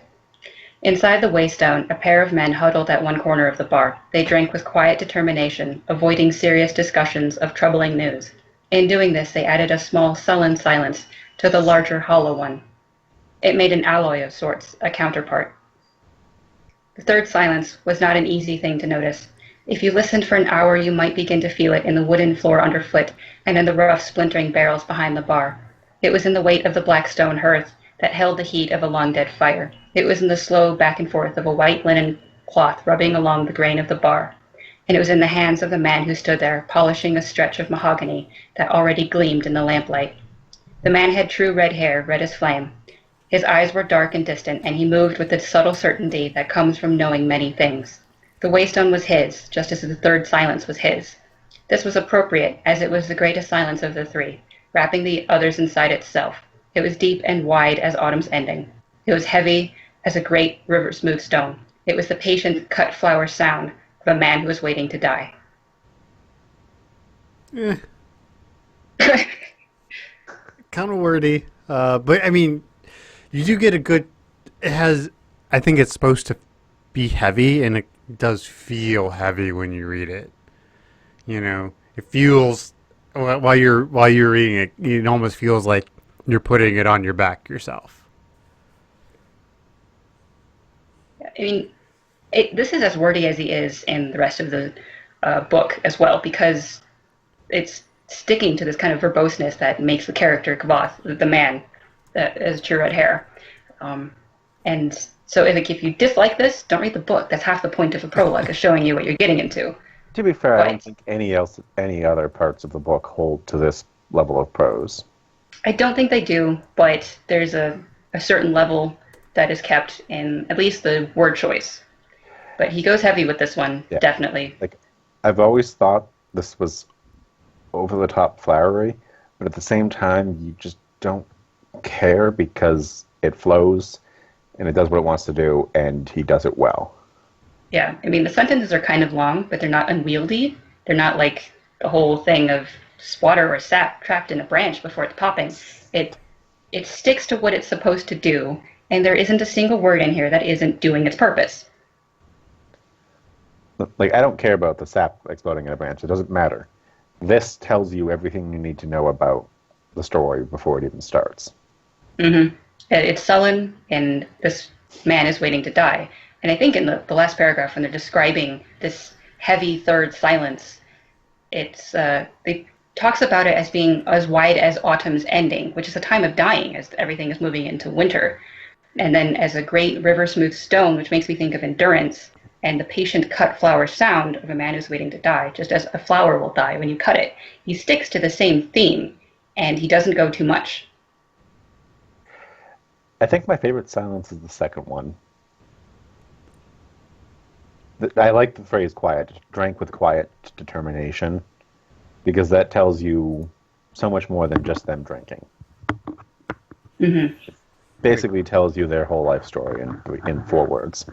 Inside the Waystone, a pair of men huddled at one corner of the bar. They drank with quiet determination, avoiding serious discussions of troubling news. In doing this, they added a small, sullen silence to the larger, hollow one. It made an alloy of sorts, a counterpart. The third silence was not an easy thing to notice. If you listened for an hour, you might begin to feel it in the wooden floor underfoot and in the rough, splintering barrels behind the bar. It was in the weight of the black stone hearth that held the heat of a long-dead fire. It was in the slow back and forth of a white linen cloth rubbing along the grain of the bar. And it was in the hands of the man who stood there, polishing a stretch of mahogany that already gleamed in the lamplight. The man had true red hair, red as flame. His eyes were dark and distant, and he moved with the subtle certainty that comes from knowing many things. The waystone was his, just as the third silence was his. This was appropriate, as it was the greatest silence of the three, wrapping the others inside itself. It was deep and wide as autumn's ending. It was heavy as a great river-smooth stone. It was the patient cut-flower sound of a man who was waiting to die. Eh, kind of wordy. But I mean, you do get a good. It has. I think it's supposed to be heavy, and it does feel heavy when you read it. You know, it feels while you're reading it, it almost feels like you're putting it on your back yourself. I mean, this is as wordy as he is in the rest of the book as well, because it's sticking to this kind of verboseness that makes the character Kavath, the man that has true red hair. And so if you dislike this, don't read the book. That's half the point of a prologue, is showing you what you're getting into. To be fair, I But don't think any other parts of the book hold to this level of prose. I don't think they do, but there's a certain level that is kept in at least the word choice. But he goes heavy with this one, Yeah. definitely. Like, I've always thought this was over the top flowery, but at the same time, you just don't care because it flows and it does what it wants to do, and he does it well. Yeah, I mean, the sentences are kind of long, but they're not unwieldy. They're not like the whole thing of water or sap trapped in a branch before it's popping. It sticks to what it's supposed to do, and there isn't a single word in here that isn't doing its purpose. Like, I don't care about the sap exploding in a branch. It doesn't matter. This tells you everything you need to know about the story before it even starts. Mm-hmm. It's sullen, and this man is waiting to die. And I think in the last paragraph, when they're describing this heavy third silence, it talks about it as being as wide as autumn's ending, which is a time of dying as everything is moving into winter. And then as a great river-smooth stone, which makes me think of endurance, and the patient cut flower sound of a man who's waiting to die, just as a flower will die when you cut it. He sticks to the same theme, and he doesn't go too much. I think my favorite silence is the second one. I like the phrase quiet, drank with quiet determination, because that tells you so much more than just them drinking. Mm-hmm. Basically tells you their whole life story in 4 words.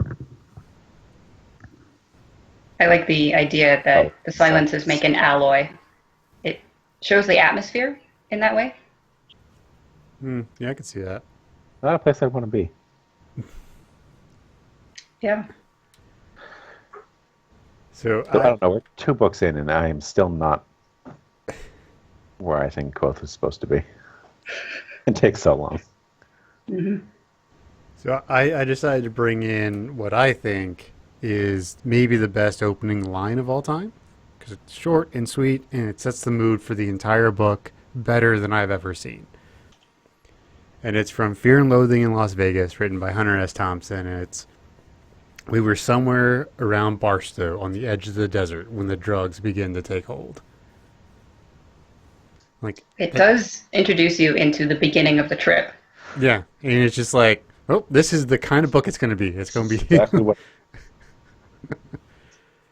I like the idea that the silences make an alloy. It shows the atmosphere in that way. Yeah, I can see that. Not a place I want to be. Yeah. So I don't know. We're 2 books in, and I am still not where I think Quoth is supposed to be. It takes so long. Mm-hmm. So I decided to bring in what I think is maybe the best opening line of all time, because it's short and sweet, and it sets the mood for the entire book better than I've ever seen. And it's from Fear and Loathing in Las Vegas, written by Hunter S. Thompson, and it's, "We were somewhere around Barstow on the edge of the desert when the drugs began to take hold." Like, It does introduce you into the beginning of the trip. yeah, and it's just like, oh, this is the kind of book it's going to be. It's going to be Exactly what.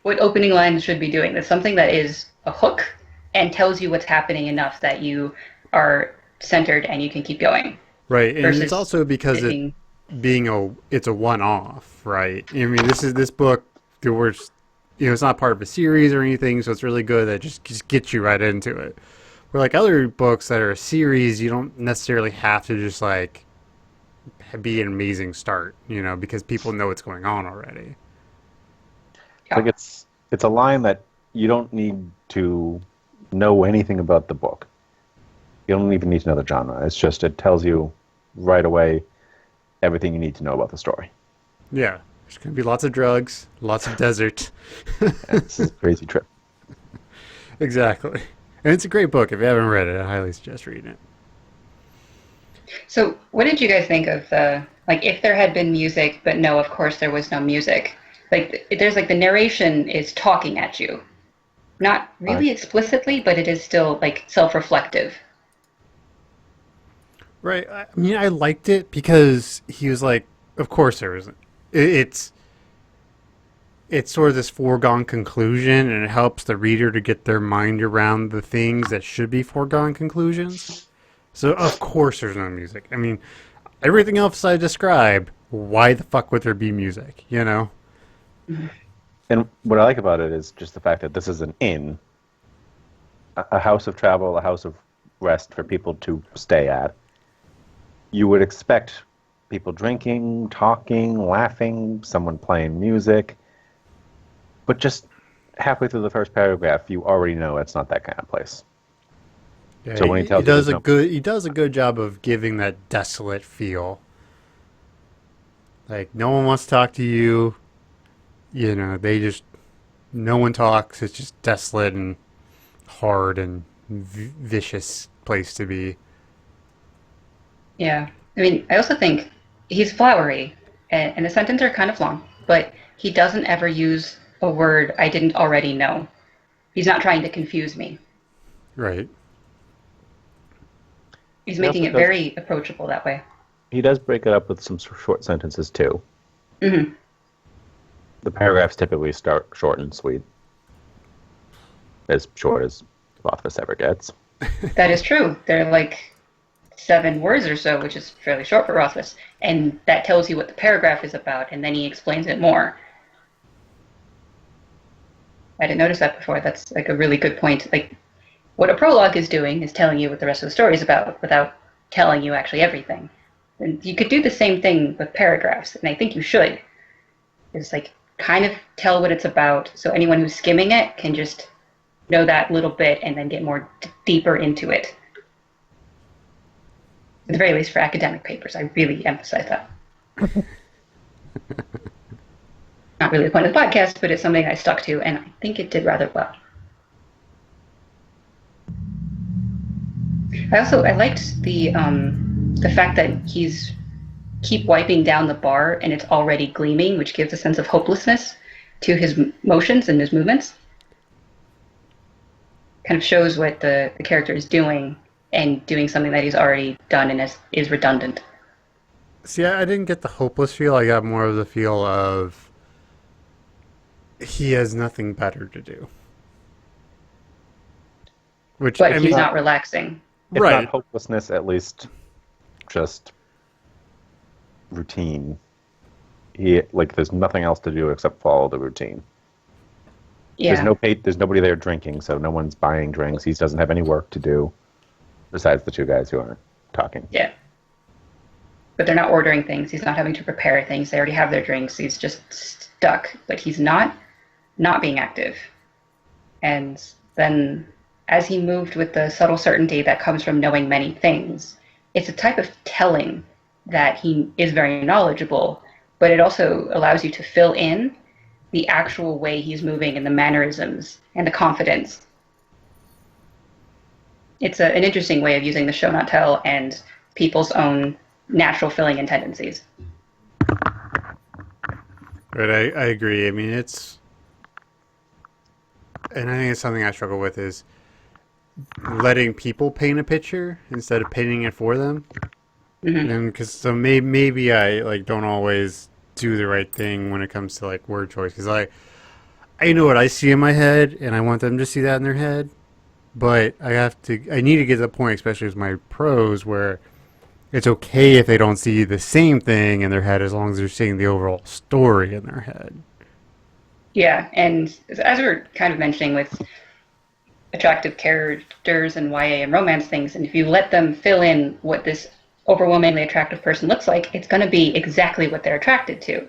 What opening lines should be doing. It's something that is a hook and tells you what's happening enough that you are centered and you can keep going. right, and Versus it's also because it being it's a one-off, right? I mean, this book, there was, it's not part of a series or anything, so it's really good that just gets you right into it. Where like other books that are a series, you don't necessarily have to just like be an amazing start, because people know what's going on already. Like it's a line that you don't need to know anything about the book. You don't even need to know the genre. It's just it tells you right away everything you need to know about the story. Yeah, there's going to be lots of drugs, lots of desert. This is a crazy trip. Exactly. And it's a great book. If you haven't read it, I highly suggest reading it. So what did you guys think of if there had been music, but no, of course there was no music. Like there's the narration is talking at you. Not really explicitly, but it is still self-reflective. Right. I mean, I liked it because he was like, of course there isn't. It's sort of this foregone conclusion, and it helps the reader to get their mind around the things that should be foregone conclusions. So of course there's no music. I mean, everything else I described, why the fuck would there be music? You know? And what I like about it is just the fact that this is an inn, a house of travel, a house of rest for people to stay at. You would expect people drinking, talking, laughing, someone playing music. But just halfway through the first paragraph, you already know it's not that kind of place. Yeah, So when he tells he does you a good he does a good job of giving that desolate feel. Like no one wants to talk to you. You know, no one talks. It's just desolate and hard and vicious place to be. Yeah. I mean, I also think he's flowery, and the sentences are kind of long, but he doesn't ever use a word I didn't already know. He's not trying to confuse me. Right. He's He making also it does- very approachable that way. He does break it up with some short sentences too. Hmm. The paragraphs typically start short and sweet, as short as Rothfuss ever gets. That is true. They're like 7 words or so, which is fairly short for Rothfuss, and that tells you what the paragraph is about, and then he explains it more. I didn't notice that before. That's like a really good point. Like, what a prologue is doing is telling you what the rest of the story is about without telling you actually everything. And you could do the same thing with paragraphs, and I think you should. Is like kind of tell what it's about, so anyone who's skimming it can just know that little bit and then get more deeper into it. At the very least, for academic papers, I really emphasize that. Not really the point of the podcast, but it's something I stuck to, and I think it did rather well. I liked the fact that he's keep wiping down the bar and it's already gleaming, which gives a sense of hopelessness to his motions and his movements. Kind of shows what the character is doing and doing something that he's already done and is redundant. See, I didn't get the hopeless feel. I got more of the feel of he has nothing better to do. Which, But I he's mean, not relaxing. If Right. not hopelessness, at least just routine. There's nothing else to do except follow the routine. Yeah. There's nobody there drinking, so no one's buying drinks. He doesn't have any work to do besides the 2 guys who aren't talking. Yeah. But they're not ordering things. He's not having to prepare things. They already have their drinks. He's just stuck. But he's not being active. And then as he moved with the subtle certainty that comes from knowing many things, it's a type of telling that he is very knowledgeable, but it also allows you to fill in the actual way he's moving and the mannerisms and the confidence. It's an interesting way of using the show not tell and people's own natural filling in tendencies. Right, I agree. I mean, and I think it's something I struggle with is letting people paint a picture instead of painting it for them. Mm-hmm. And because maybe I don't always do the right thing when it comes to word choice, because I know what I see in my head and I want them to see that in their head, but I need to get to the point, especially with my prose, where it's okay if they don't see the same thing in their head as long as they're seeing the overall story in their head. Yeah, and as we were kind of mentioning with attractive characters and YA and romance things, and if you let them fill in what this overwhelmingly attractive person looks like, it's going to be exactly what they're attracted to.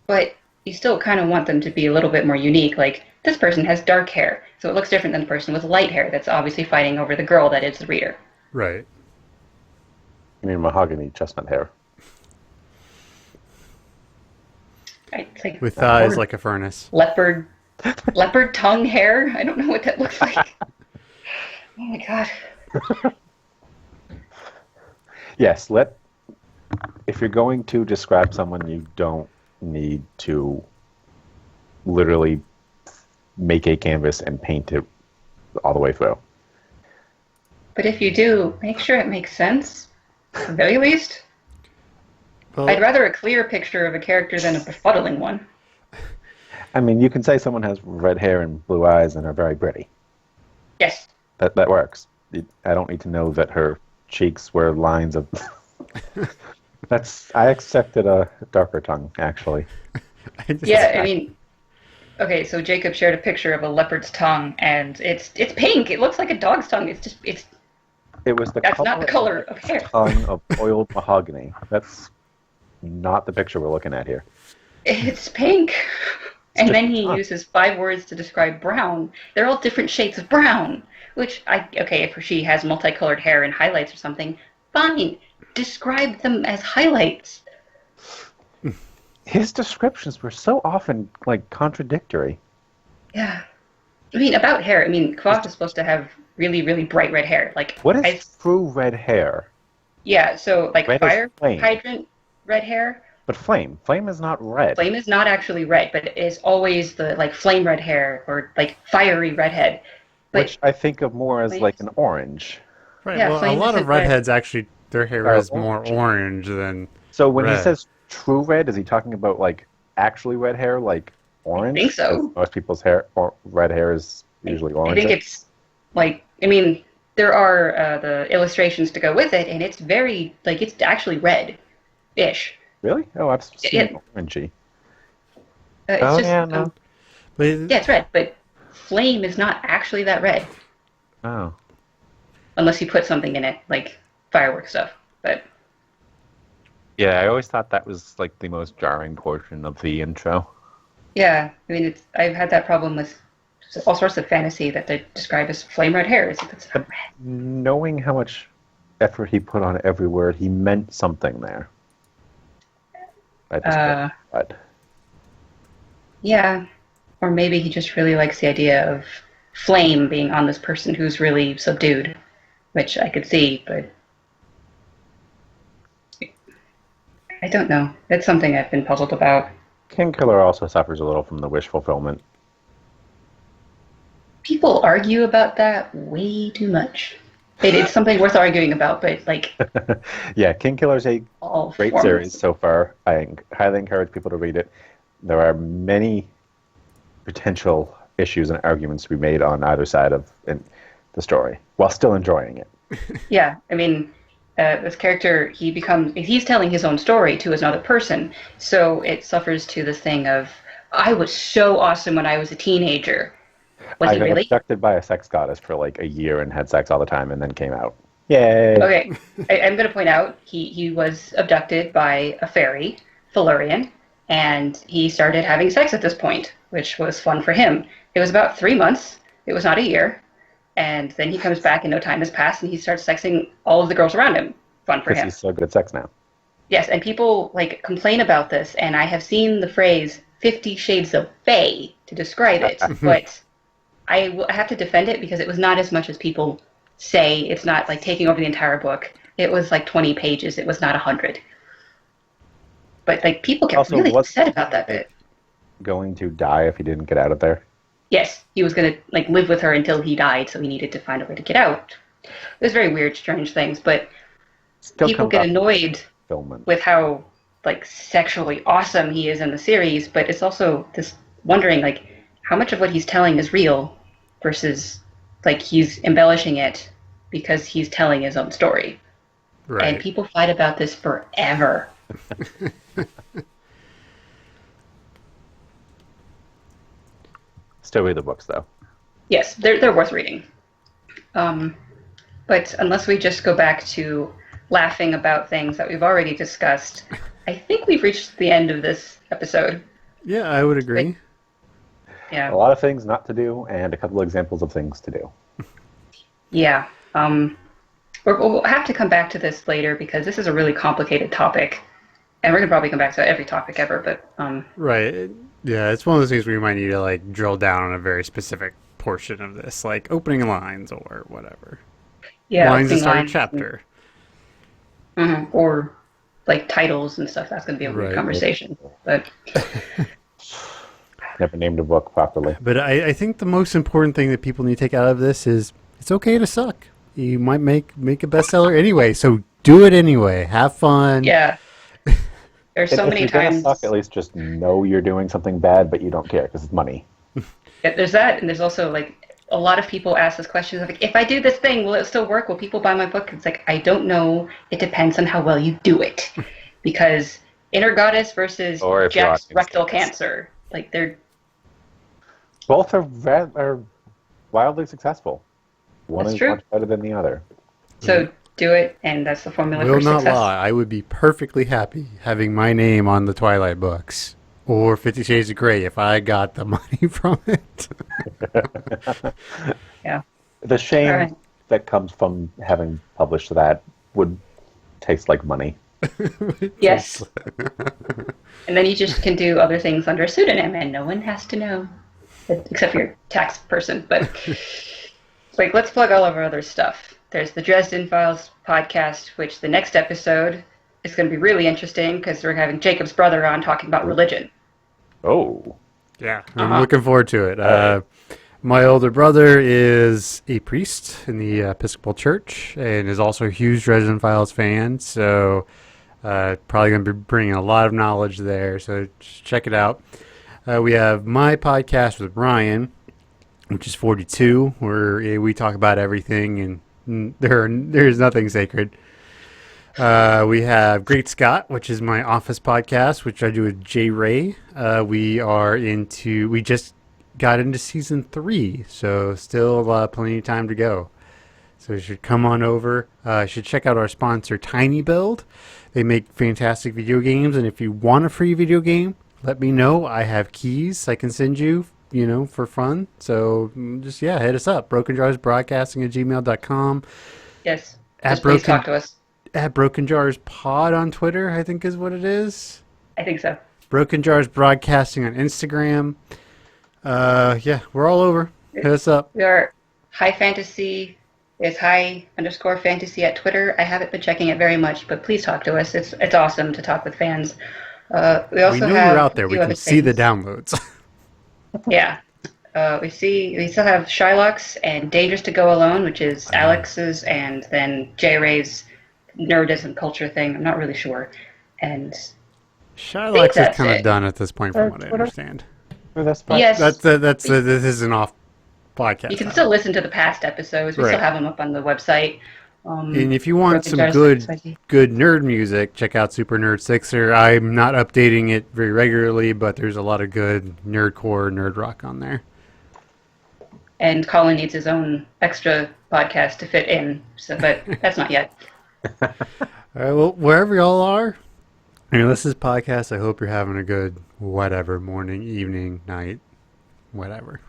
But you still kind of want them to be a little bit more unique. Like, this person has dark hair, so it looks different than the person with light hair that's obviously fighting over the girl that is the reader. Right. I mean, mahogany chestnut hair. It's like With thighs like a furnace. leopard tongue hair. I don't know what that looks like. Oh my god. Yes, if you're going to describe someone, you don't need to literally make a canvas and paint it all the way through. But if you do, make sure it makes sense. At the very least. Well, I'd rather a clear picture of a character than a befuddling one. I mean, you can say someone has red hair and blue eyes and are very pretty. Yes. That works. I don't need to know that her cheeks were lines of. I accepted a darker tongue, actually. Yeah, I mean, okay, so Jacob shared a picture of a leopard's tongue, and it's pink. It looks like a dog's tongue. It was That's not the color of hair. tongue of oiled mahogany. That's not the picture we're looking at here. It's pink. And then he tongue. uses 5 words to describe brown. They're all different shades of brown. Which, okay, if she has multicolored hair and highlights or something, fine. Describe them as highlights. His descriptions were so often, like, contradictory. Yeah. I mean, about hair, Kvothe is supposed to have really, really bright red hair. Like, What is true red hair? Yeah, so, like, Red is fire flame. hydrant red hair. But flame. Flame is not red. Flame is not actually red, but it is always the, like, flame red hair or, like, fiery redhead. But Which I think of more as, like, an orange. right. Yeah, Well, a flame lot of isn't red. redheads actually, their hair Are is more orange. orange than. So when he Red. says true red, is he talking about, like, actually red hair, like orange? think so. Most people's hair, or red hair is usually orange. I think it's, like, there are the illustrations to go with it, and it's very, like, it's actually red-ish. Really? Oh, I've seen Yeah. it orangey. It's Oh, just, yeah, no. But yeah, it's red, but flame is not actually that red, Oh. unless you put something in it, like firework stuff. But Yeah, I always thought that was, like, the most jarring portion of the intro. yeah, I've had that problem with all sorts of fantasy that they describe as flame red hair. It's not red. Knowing how much effort he put on every word, he meant something there. I just but Yeah, or maybe he just really likes the idea of flame being on this person who's really subdued, which I could see, but I don't know. It's something I've been puzzled about. King Killer also suffers a little from the wish fulfillment. People argue about that way too much. It's something worth arguing about, but like Yeah, King Killer's a all great forms. series so far. I highly encourage people to read it. There are many potential issues and arguments to be made on either side of the story, while still enjoying it. Yeah, this character, he's telling his own story to another person, so it suffers to this thing of, I was so awesome when I was a teenager. Was I he got really? abducted by a sex goddess for like a year and had sex all the time and then came out. Yay! Okay, I'm going to point out, he was abducted by a fairy, Felurian, and he started having sex at this point, which was fun for him. It was about 3 months. It was not a year. And then he comes back and no time has passed and he starts sexing all of the girls around him. Fun for Because him. he's so good at sex now. Yes, and people like complain about this, and I have seen the phrase 50 Shades of Fae to describe it, but I have to defend it because it was not as much as people say. It's not like taking over the entire book. It was like 20 pages. It was not 100. But like people get Also, really what's- upset about that bit. Going to die if he didn't get out of there. Yes, he was going to like live with her until he died, so he needed to find a way to get out. It was very weird, strange things, but Still people comes get up annoyed fulfillment. with how like sexually awesome he is in the series, but it's also this wondering like how much of what he's telling is real versus like he's embellishing it because he's telling his own story. Right. And people fight about this forever. Still read the books though. Yes, they're worth reading. But unless we just go back to laughing about things that we've already discussed, I think we've reached the end of this episode. Yeah, I would agree. Yeah. A lot of things not to do and a couple of examples of things to do. Yeah. We'll have to come back to this later because this is a really complicated topic. And we're going to probably come back to every topic ever, but Right. Yeah, it's one of those things where you might need to like drill down on a very specific portion of this, like opening lines or whatever. yeah. Lines to opening start a lines chapter. or like titles and stuff. That's going to be a weird Right. conversation. But Never named a book properly. But I think the most important thing that people need to take out of this is it's okay to suck. You might make a bestseller anyway, so do it anyway. Have fun. Yeah. There's so If many you're gonna times. suck, at least just know you're doing something bad, but you don't care because it's money. Yeah, there's that, and there's also like a lot of people ask us questions of like, if I do this thing, will it still work? Will people buy my book? It's like I don't know. It depends on how well you do it, because Inner Goddess versus Or if you're on Jack's rectal Instagram. cancer, like they're Both are wildly successful. One That's is true. much better than the other. so do it, and that's the formula Will for not success. lie. I would be perfectly happy having my name on the Twilight books or 50 Shades of Grey if I got the money from it. Yeah. The shame All right. that comes from having published that would taste like money. Yes. And then you just can do other things under a pseudonym, and no one has to know, except for your tax person. But like, let's plug all of our other stuff. There's the Dresden Files podcast, which the next episode is going to be really interesting because we're having Jacob's brother on talking about religion. Oh. Yeah, I'm looking forward to it. My older brother is a priest in the Episcopal Church and is also a huge Dresden Files fan, so probably going to be bringing a lot of knowledge there, so just check it out. We have my podcast with Ryan, which is 42, where we talk about everything, and there's nothing sacred. We have Great Scott, which is my office podcast, which I do with Jay Ray. We just got into season 3, so still plenty of time to go. So you should come on over. You should check out our sponsor, Tiny Build. They make fantastic video games, and if you want a free video game, let me know. I have keys I can send you, for fun. So just, hit us up. BrokenJarsBroadcasting@gmail.com. Yes. At Just please talk to us. At Broken Jars Pod on Twitter, I think is what it is. I think so. Broken Jars Broadcasting on Instagram. We're all over. Hit us up. We are High Fantasy. It's high_fantasy at Twitter. I haven't been checking it very much, but please talk to us. It's awesome to talk with fans. We also We know have you're out there. a We few can other see the things. downloads. Yeah. We still have Shylocks and Dangerous to Go Alone, which is Alex's, and then J Ray's nerdism culture thing. I'm not really sure. And Shylock's is that's kind of it. done at this point, from what I Twitter? understand. That's fine. yes, This is an off podcast. you can now. still listen to the past episodes. We Right. still have them up on the website. And if you want Broken some Jars good XYZ. nerd music, check out Super Nerd Sixer. I'm not updating it very regularly, but there's a lot of good nerdcore, nerd rock on there. And Colin needs his own extra podcast to fit in, but that's not yet. All right, well, wherever y'all are, and this is podcast. I hope you're having a good whatever morning, evening, night, whatever.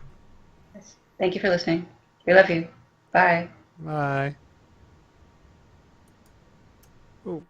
Thank you for listening. We love you. Bye. Bye. Oh.